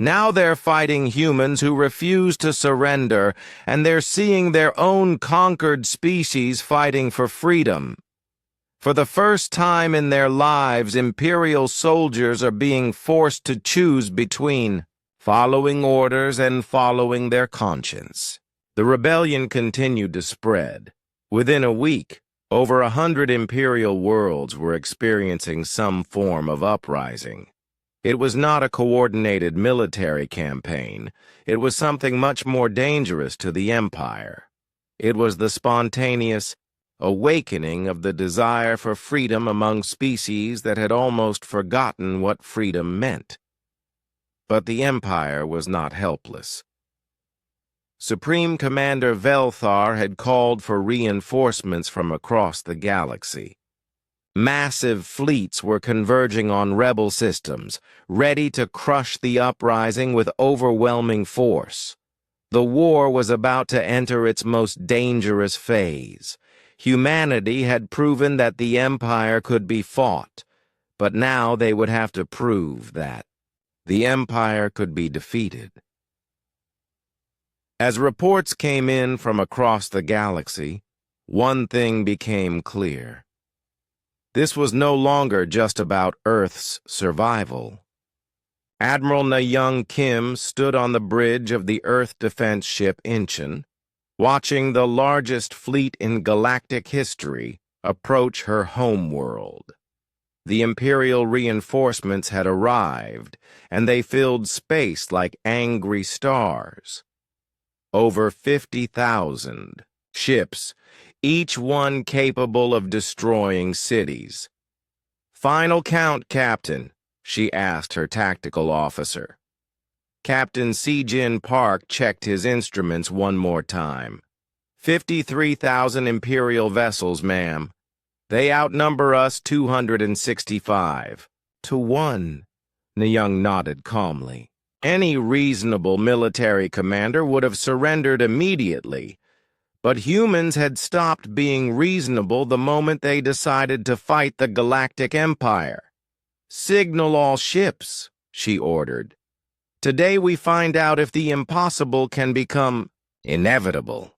Speaker 1: now they're fighting humans who refuse to surrender, and they're seeing their own conquered species fighting for freedom. For the first time in their lives, Imperial soldiers are being forced to choose between following orders and following their conscience. The rebellion continued to spread. Within a week, over 100 Imperial worlds were experiencing some form of uprising. It was not a coordinated military campaign. It was something much more dangerous to the Empire. It was the spontaneous awakening of the desire for freedom among species that had almost forgotten what freedom meant. But the Empire was not helpless. Supreme Commander Velthar had called for reinforcements from across the galaxy. Massive fleets were converging on rebel systems, ready to crush the uprising with overwhelming force. The war was about to enter its most dangerous phase. Humanity had proven that the Empire could be fought, but now they would have to prove that the Empire could be defeated. As reports came in from across the galaxy, one thing became clear. This was no longer just about Earth's survival. Admiral Na-young Kim stood on the bridge of the Earth defense ship Incheon, watching the largest fleet in galactic history approach her homeworld. The Imperial reinforcements had arrived, and they filled space like angry stars. Over 50,000 ships, each one capable of destroying cities. "Final count, Captain," she asked her tactical officer. Captain Si-jin Park checked his instruments one more time. 53,000 Imperial vessels, ma'am. They outnumber us 265 to 1. Na-young nodded calmly. Any reasonable military commander would have surrendered immediately, but humans had stopped being reasonable the moment they decided to fight the Galactic Empire. "Signal all ships," she ordered. "Today we find out if the impossible can become inevitable."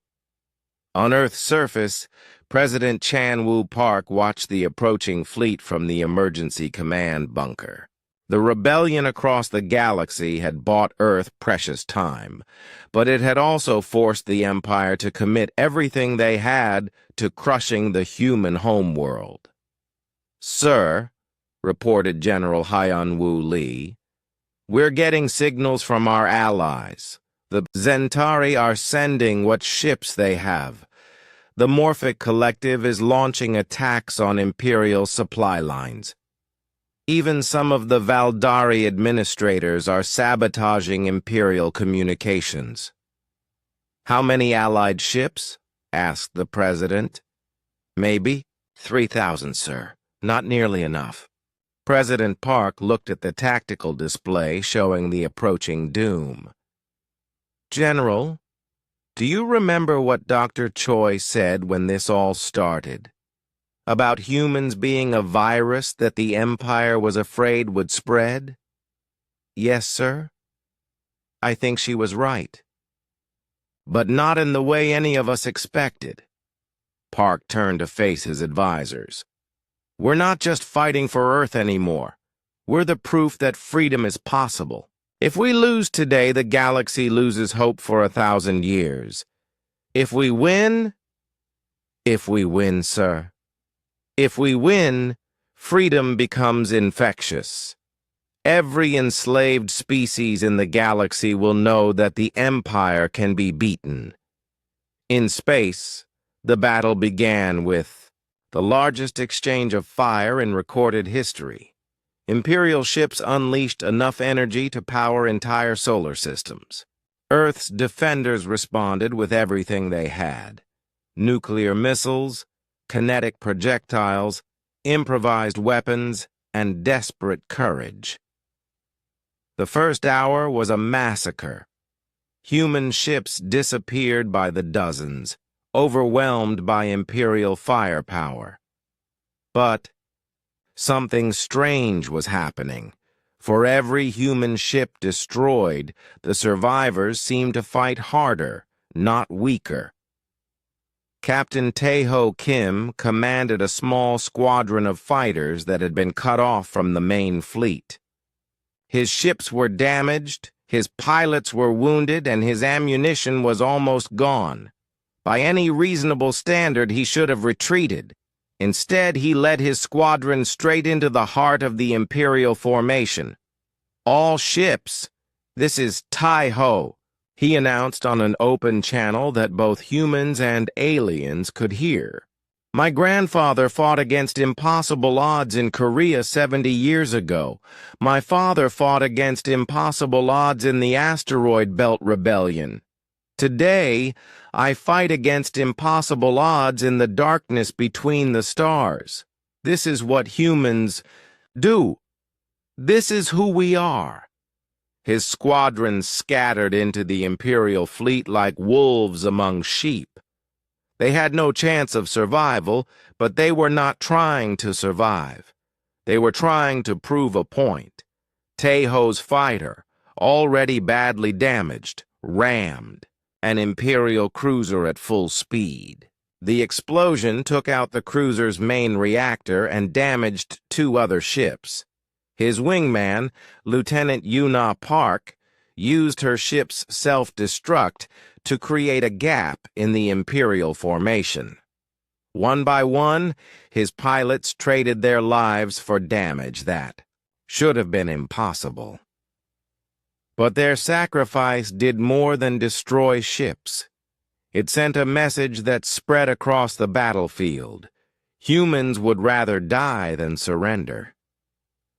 Speaker 1: On Earth's surface, President Chan Woo Park watched the approaching fleet from the emergency command bunker. The rebellion across the galaxy had bought Earth precious time, but it had also forced the Empire to commit everything they had to crushing the human homeworld. "Sir," reported General Hyun-Woo Lee, "we're getting signals from our allies. The Zentari are sending what ships they have. The Morphic Collective is launching attacks on Imperial supply lines. Even some of the Valdari administrators are sabotaging Imperial communications." "How many Allied ships?" asked the President. "Maybe 3,000, sir. Not nearly enough." President Park looked at the tactical display showing the approaching doom. "General, do you remember what Dr. Choi said when this all started? About humans being a virus that the Empire was afraid would spread?" "Yes, sir. I think she was right. But not in the way any of us expected." Park turned to face his advisors. "We're not just fighting for Earth anymore. We're the proof that freedom is possible. If we lose today, the galaxy loses hope for 1,000 years. If we win, sir. If we win, freedom becomes infectious. Every enslaved species in the galaxy will know that the Empire can be beaten." In space, the battle began with the largest exchange of fire in recorded history. Imperial ships unleashed enough energy to power entire solar systems. Earth's defenders responded with everything they had: nuclear missiles, kinetic projectiles, improvised weapons, and desperate courage. The first hour was a massacre. Human ships disappeared by the dozens, overwhelmed by Imperial firepower. But something strange was happening. For every human ship destroyed, the survivors seemed to fight harder, not weaker. Captain Tae-ho Kim commanded a small squadron of fighters that had been cut off from the main fleet. His ships were damaged, his pilots were wounded, and his ammunition was almost gone. By any reasonable standard, he should have retreated. Instead, he led his squadron straight into the heart of the Imperial formation. "All ships, this is Tai-ho," he announced on an open channel that both humans and aliens could hear. "My grandfather fought against impossible odds in Korea 70 years ago. My father fought against impossible odds in the Asteroid Belt Rebellion. Today, I fight against impossible odds in the darkness between the stars. This is what humans do. This is who we are." His squadrons scattered into the Imperial fleet like wolves among sheep. They had no chance of survival, but they were not trying to survive. They were trying to prove a point. Tae-ho's fighter, already badly damaged, rammed an Imperial cruiser at full speed. The explosion took out the cruiser's main reactor and damaged 2 other ships. His wingman, Lieutenant Yuna Park, used her ship's self-destruct to create a gap in the Imperial formation. One by one, his pilots traded their lives for damage that should have been impossible. But their sacrifice did more than destroy ships. It sent a message that spread across the battlefield. Humans would rather die than surrender.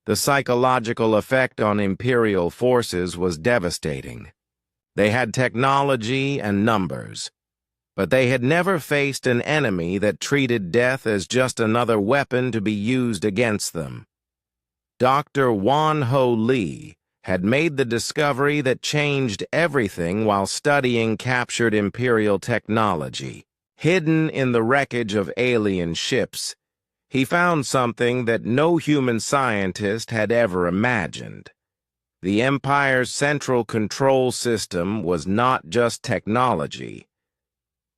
Speaker 1: The psychological effect on Imperial forces was devastating. They had technology and numbers, but they had never faced an enemy that treated death as just another weapon to be used against them. Dr. Won-ho Lee had made the discovery that changed everything while studying captured Imperial technology. Hidden in the wreckage of alien ships, he found something that no human scientist had ever imagined. The Empire's central control system was not just technology.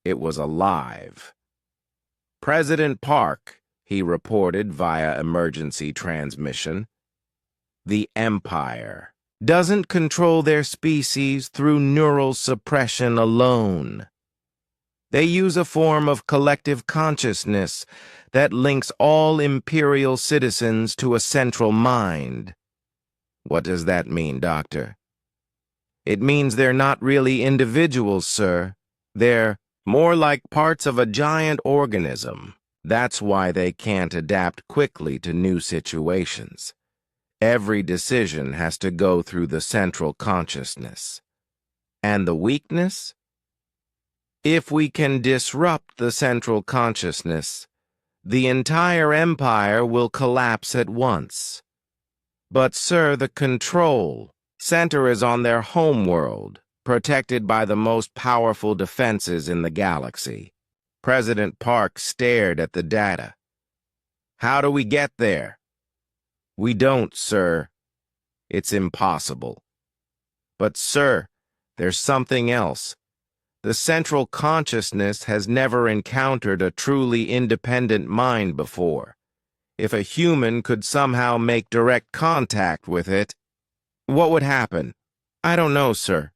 Speaker 1: It was alive. "President Park," he reported via emergency transmission, The Empire doesn't control their species through neural suppression alone. They use a form of collective consciousness that links all Imperial citizens to a central mind. What does that mean, Doctor? It means they're not really individuals, sir. They're more like parts of a giant organism. That's why they can't adapt quickly to new situations. Every decision has to go through the central consciousness. And the weakness? If we can disrupt the central consciousness, the entire empire will collapse at once. But, sir, the control center is on their homeworld, protected by the most powerful defenses in the galaxy. President Park stared at the data. How do we get there? We don't, sir. It's impossible. But, sir, there's something else. The central consciousness has never encountered a truly independent mind before. If a human could somehow make direct contact with it, what would happen? I don't know, sir.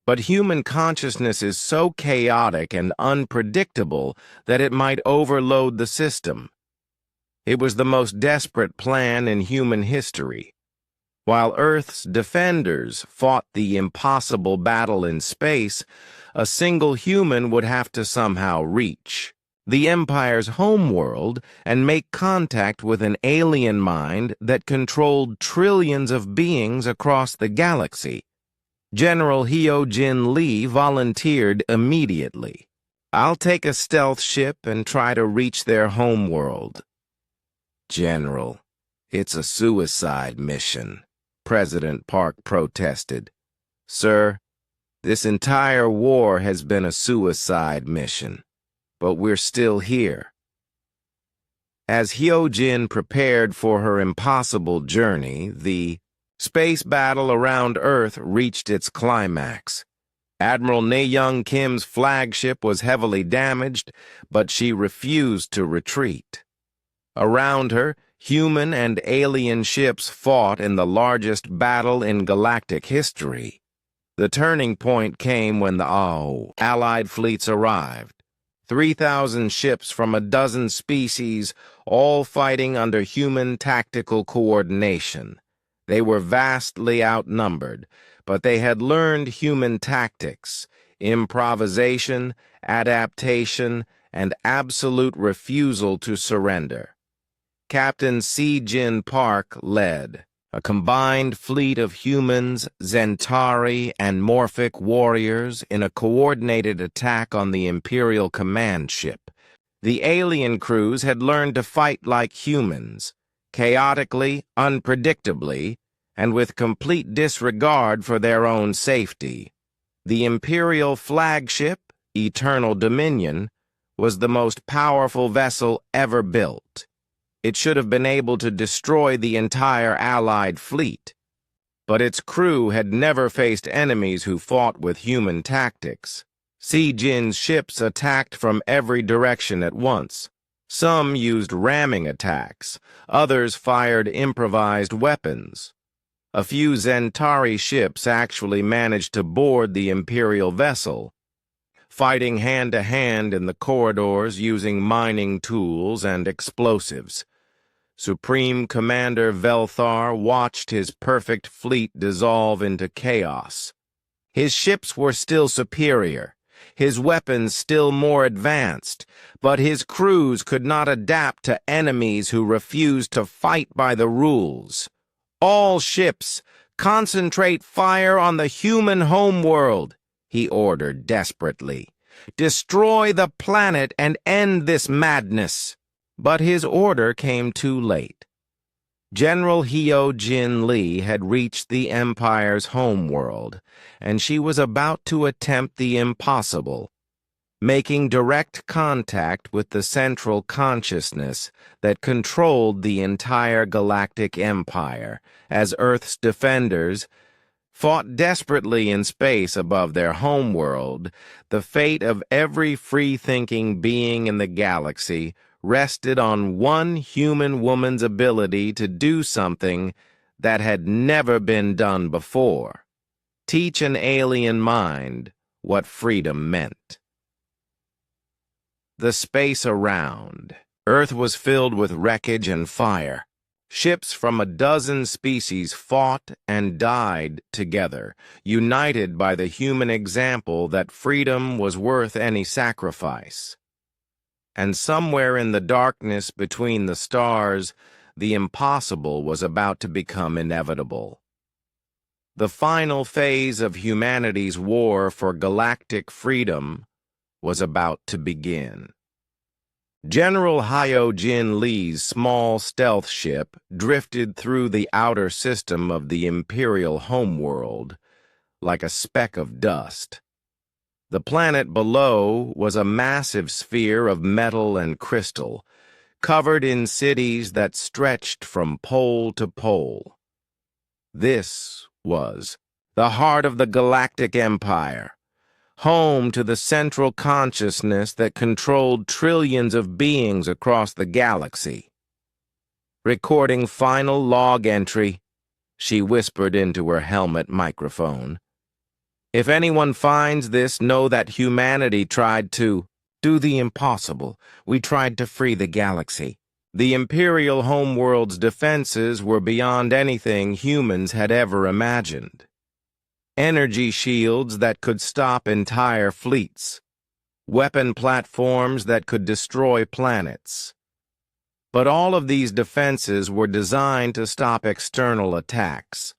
Speaker 1: But human consciousness is so chaotic and unpredictable that it might overload the system. It was the most desperate plan in human history. While Earth's defenders fought the impossible battle in space, a single human would have to somehow reach the Empire's homeworld and make contact with an alien mind that controlled trillions of beings across the galaxy. General Hyojin Lee volunteered immediately. I'll take a stealth ship and try to reach their homeworld. General, it's a suicide mission, President Park protested. Sir, this entire war has been a suicide mission, but we're still here. As Hyojin prepared for her impossible journey, the space battle around Earth reached its climax. Admiral Na-Young Kim's flagship was heavily damaged, but she refused to retreat. Around her, human and alien ships fought in the largest battle in galactic history. The turning point came when the Allied fleets arrived. 3,000 ships from a dozen species, all fighting under human tactical coordination. They were vastly outnumbered, but they had learned human tactics, improvisation, adaptation, and absolute refusal to surrender. Captain Si-Jin Park led a combined fleet of humans, Zentari, and Morphic warriors in a coordinated attack on the Imperial command ship. The alien crews had learned to fight like humans, chaotically, unpredictably, and with complete disregard for their own safety. The Imperial flagship, Eternal Dominion, was the most powerful vessel ever built. It should have been able to destroy the entire Allied fleet. But its crew had never faced enemies who fought with human tactics. Si-Jin's ships attacked from every direction at once. Some used ramming attacks, others fired improvised weapons. A few Zentari ships actually managed to board the Imperial vessel, fighting hand-to-hand in the corridors using mining tools and explosives. Supreme Commander Velthar watched his perfect fleet dissolve into chaos. His ships were still superior, his weapons still more advanced, but his crews could not adapt to enemies who refused to fight by the rules. All ships, concentrate fire on the human homeworld, he ordered desperately. Destroy the planet and end this madness. But his order came too late. General Hyojin Lee had reached the Empire's homeworld, and she was about to attempt the impossible, making direct contact with the central consciousness that controlled the entire galactic empire, as Earth's defenders fought desperately in space above their homeworld. The fate of every free-thinking being in the galaxy rested on one human woman's ability to do something that had never been done before. Teach an alien mind what freedom meant. The space around. Earth was filled with wreckage and fire. Ships from a dozen species fought and died together, united by the human example that freedom was worth any sacrifice. And somewhere in the darkness between the stars, the impossible was about to become inevitable. The final phase of humanity's war for galactic freedom was about to begin. General Hyo-Jin Lee's small stealth ship drifted through the outer system of the Imperial homeworld like a speck of dust. The planet below was a massive sphere of metal and crystal, covered in cities that stretched from pole to pole. This was the heart of the Galactic Empire, home to the central consciousness that controlled trillions of beings across the galaxy. Recording final log entry, she whispered into her helmet microphone. If anyone finds this, know that humanity tried to do the impossible. We tried to free the galaxy. The Imperial homeworld's defenses were beyond anything humans had ever imagined. Energy shields that could stop entire fleets, weapon platforms that could destroy planets. But all of these defenses were designed to stop external attacks,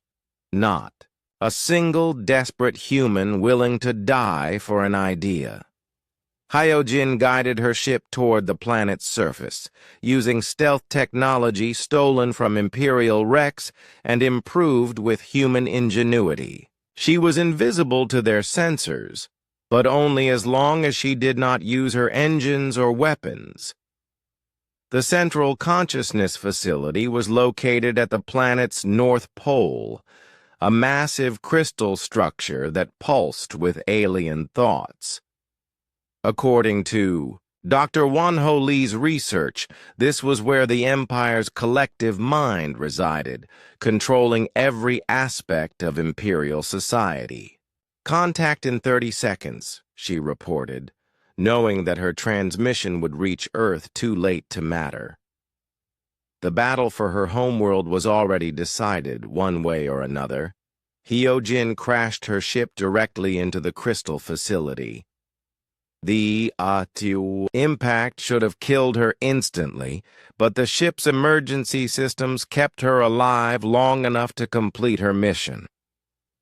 Speaker 1: not a single desperate human willing to die for an idea. Hyo-Jin guided her ship toward the planet's surface, using stealth technology stolen from Imperial wrecks and improved with human ingenuity. She was invisible to their sensors, but only as long as she did not use her engines or weapons. The Central Consciousness Facility was located at the planet's North Pole, a massive crystal structure that pulsed with alien thoughts. According to Dr. Won-Ho Lee's research, this was where the Empire's collective mind resided, controlling every aspect of Imperial society. Contact in 30 seconds, she reported, knowing that her transmission would reach Earth too late to matter. The battle for her homeworld was already decided, one way or another. Hyo-Jin crashed her ship directly into the crystal facility. The impact should have killed her instantly, but the ship's emergency systems kept her alive long enough to complete her mission.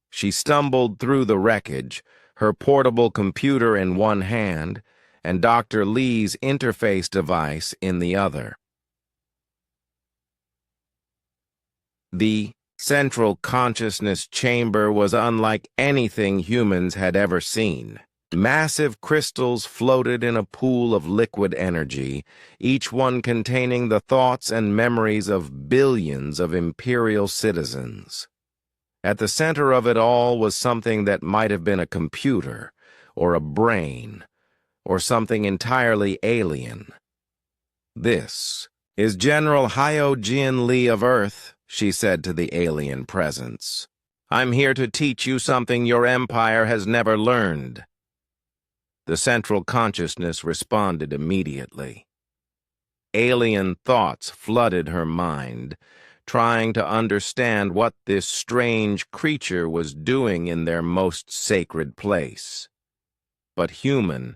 Speaker 1: She stumbled through the wreckage, her portable computer in one hand, and Dr. Lee's interface device in the other. The Central Consciousness Chamber was unlike anything humans had ever seen. Massive crystals floated in a pool of liquid energy, each one containing the thoughts and memories of billions of Imperial citizens. At the center of it all was something that might have been a computer, or a brain, or something entirely alien. "This is General Hyo-Jin Lee of Earth," she said to the alien presence. "I'm here to teach you something your empire has never learned." The Central Consciousness responded immediately. Alien thoughts flooded her mind, trying to understand what this strange creature was doing in their most sacred place. But human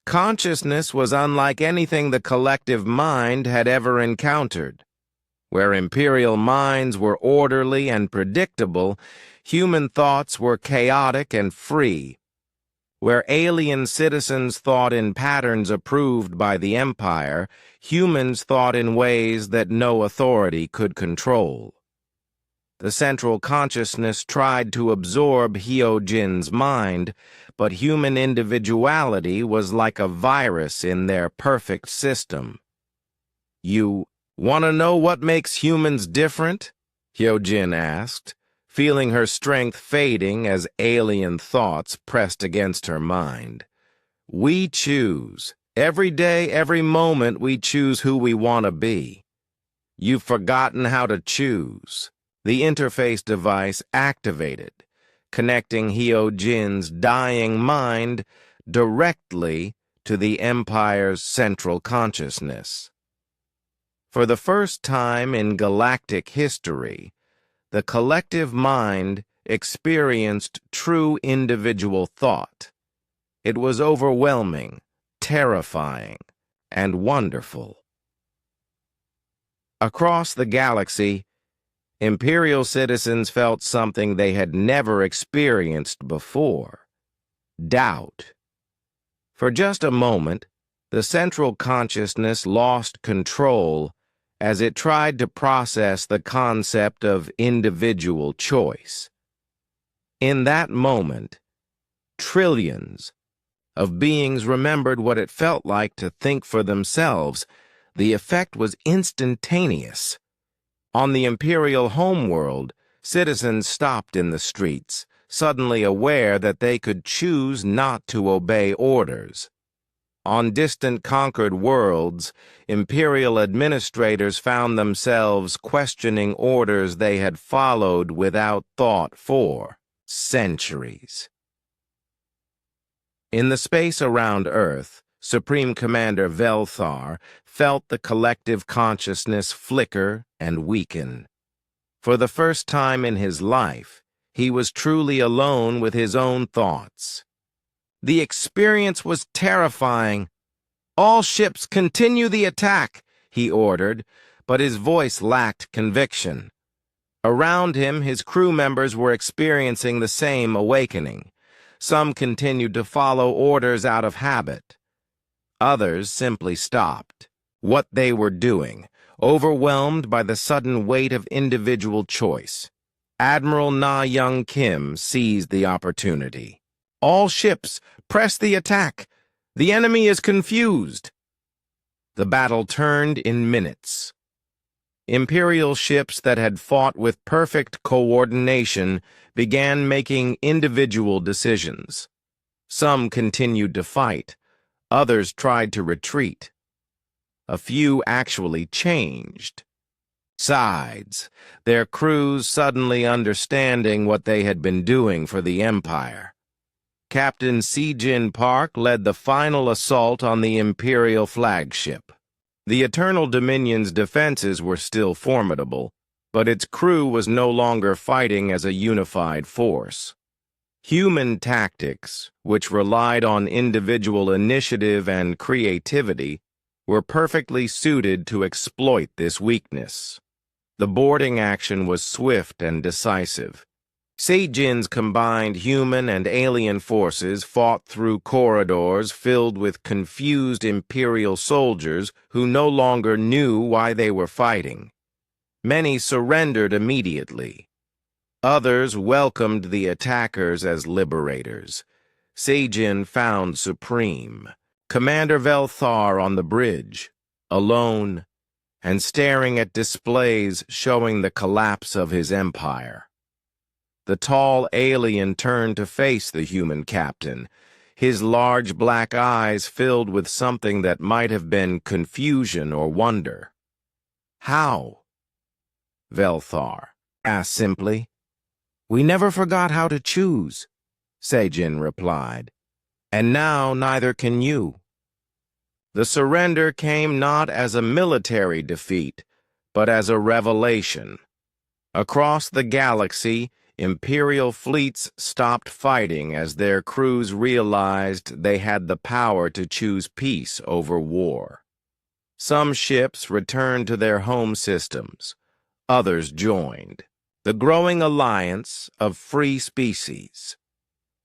Speaker 1: consciousness was unlike anything the collective mind had ever encountered. Where Imperial minds were orderly and predictable, human thoughts were chaotic and free. Where alien citizens thought in patterns approved by the Empire, humans thought in ways that no authority could control. The Central Consciousness tried to absorb Hyo-Jin's mind, but human individuality was like a virus in their perfect system. "You want to know what makes humans different?" Hyo-Jin asked, feeling her strength fading as alien thoughts pressed against her mind. "We choose. Every day, every moment, we choose who we want to be. You've forgotten how to choose." The interface device activated, connecting Hyo-jin's dying mind directly to the Empire's central consciousness. For the first time in galactic history, the collective mind experienced true individual thought. It was overwhelming, terrifying, and wonderful. Across the galaxy, Imperial citizens felt something they had never experienced before: doubt. For just a moment, the central consciousness lost control as it tried to process the concept of individual choice. In that moment, trillions of beings remembered what it felt like to think for themselves. The effect was instantaneous. On the Imperial homeworld, citizens stopped in the streets, suddenly aware that they could choose not to obey orders. On distant conquered worlds, Imperial administrators found themselves questioning orders they had followed without thought for centuries. In the space around Earth, Supreme Commander Velthar felt the collective consciousness flicker and weaken. For the first time in his life, he was truly alone with his own thoughts. The experience was terrifying. "All ships continue the attack," he ordered, but his voice lacked conviction. Around him, his crew members were experiencing the same awakening. Some continued to follow orders out of habit. Others simply stopped what they were doing, overwhelmed by the sudden weight of individual choice. Admiral Na Young Kim seized the opportunity. "All ships, press the attack! The enemy is confused!" The battle turned in minutes. Imperial ships that had fought with perfect coordination began making individual decisions. Some continued to fight. Others tried to retreat. A few actually changed sides, their crews suddenly understanding what they had been doing for the Empire. Captain Si-Jin Park led the final assault on the Imperial flagship. The Eternal Dominion's defenses were still formidable, but its crew was no longer fighting as a unified force. Human tactics, which relied on individual initiative and creativity, were perfectly suited to exploit this weakness. The boarding action was swift and decisive. Si-Jin's combined human and alien forces fought through corridors filled with confused Imperial soldiers who no longer knew why they were fighting. Many surrendered immediately. Others welcomed the attackers as liberators. Si-Jin found Supreme Commander Velthar on the bridge, alone, and staring at displays showing the collapse of his empire. The tall alien turned to face the human captain, his large black eyes filled with something that might have been confusion or wonder. "How?" Velthar asked simply. "We never forgot how to choose," Si-Jin replied. "And now neither can you." The surrender came not as a military defeat, but as a revelation. Across the galaxy, Imperial fleets stopped fighting as their crews realized they had the power to choose peace over war. Some ships returned to their home systems. Others joined the growing alliance of free species.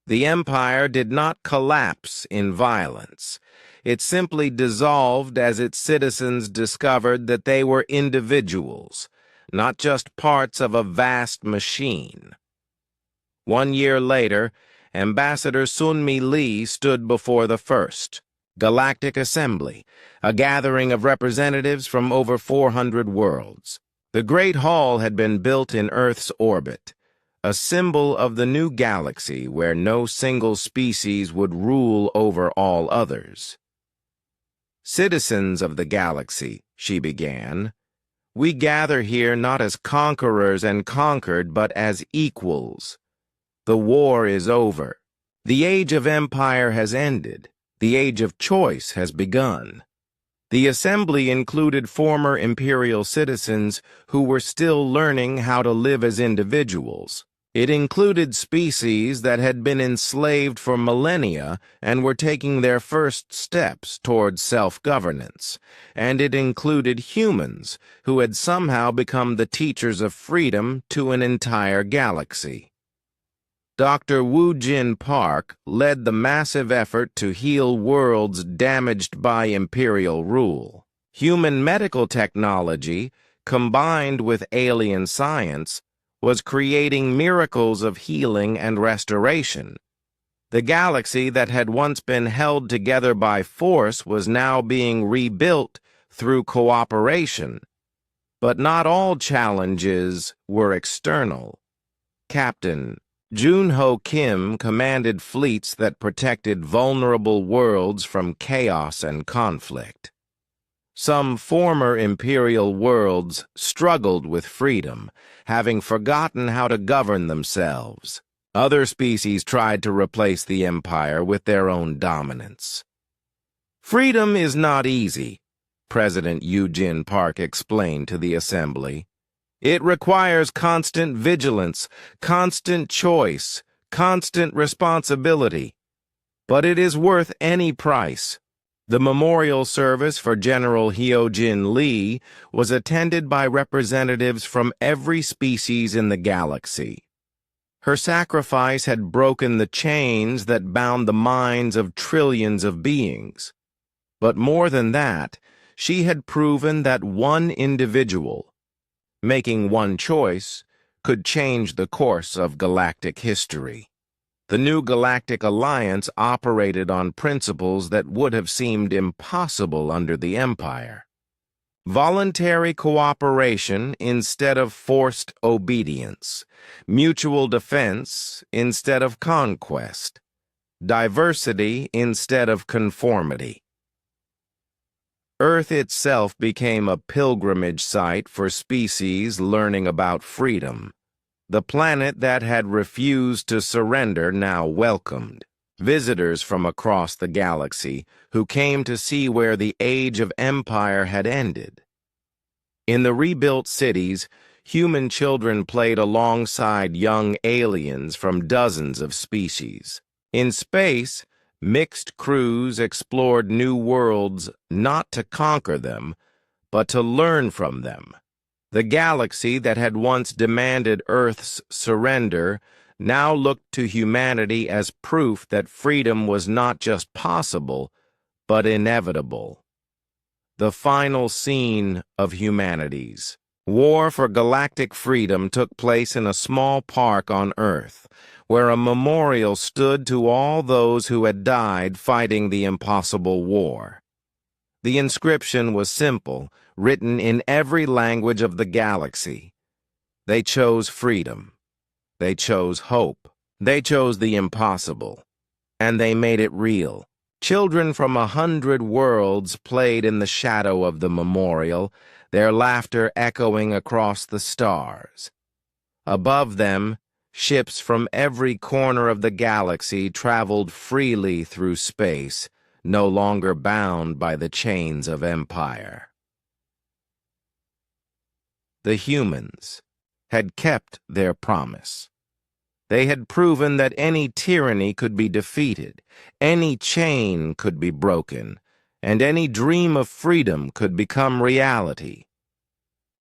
Speaker 1: The Empire did not collapse in violence. It simply dissolved as its citizens discovered that they were individuals, not just parts of a vast machine. 1 year later, Ambassador Sun-Mi Lee stood before the First Galactic Assembly, a gathering of representatives from over 400 worlds. The Great Hall had been built in Earth's orbit, a symbol of the new galaxy where no single species would rule over all others. "Citizens of the galaxy," she began, We gather here not as conquerors and conquered, but as equals. The war is over. The age of empire has ended. The age of choice has begun. The assembly included former imperial citizens who were still learning how to live as individuals. It included species that had been enslaved for millennia and were taking their first steps towards self-governance. And it included humans who had somehow become the teachers of freedom to an entire galaxy. Dr. Woo-Jin Park led the massive effort to heal worlds damaged by imperial rule. Human medical technology, combined with alien science, was creating miracles of healing and restoration. The galaxy that had once been held together by force was now being rebuilt through cooperation. But not all challenges were external. Captain Junho Kim commanded fleets that protected vulnerable worlds from chaos and conflict. Some former imperial worlds struggled with freedom, having forgotten how to govern themselves. Other species tried to replace the empire with their own dominance. Freedom is not easy, President Woo-Jin Park explained to the assembly. It requires constant vigilance, constant choice, constant responsibility. But it is worth any price. The memorial service for General Hyojin Lee was attended by representatives from every species in the galaxy. Her sacrifice had broken the chains that bound the minds of trillions of beings. But more than that, she had proven that one individual, making one choice, could change the course of galactic history. The new Galactic Alliance operated on principles that would have seemed impossible under the Empire. Voluntary cooperation instead of forced obedience, mutual defense instead of conquest, diversity instead of conformity. Earth itself became a pilgrimage site for species learning about freedom. The planet that had refused to surrender now welcomed visitors from across the galaxy who came to see where the age of empire had ended. In the rebuilt cities, human children played alongside young aliens from dozens of species. In space, mixed crews explored new worlds not to conquer them, but to learn from them. The galaxy that had once demanded Earth's surrender now looked to humanity as proof that freedom was not just possible, but inevitable. The final scene of humanity's war for galactic freedom took place in a small park on Earth, where a memorial stood to all those who had died fighting the impossible war. The inscription was simple, written in every language of the galaxy. They chose freedom. They chose hope. They chose the impossible. And they made it real. Children from 100 worlds played in the shadow of the memorial, their laughter echoing across the stars. Above them, ships from every corner of the galaxy traveled freely through space, no longer bound by the chains of empire. The humans had kept their promise. They had proven that any tyranny could be defeated, any chain could be broken, and any dream of freedom could become reality.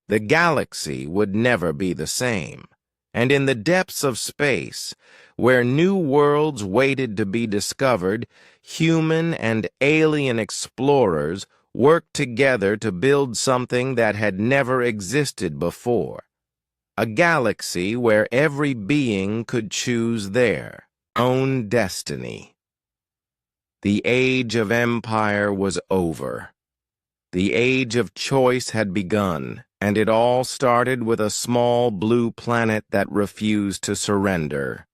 Speaker 1: The galaxy would never be the same, and in the depths of space, where new worlds waited to be discovered, human and alien explorers worked together to build something that had never existed before. A galaxy where every being could choose their own destiny. The age of empire was over. The age of choice had begun, and it all started with a small blue planet that refused to surrender.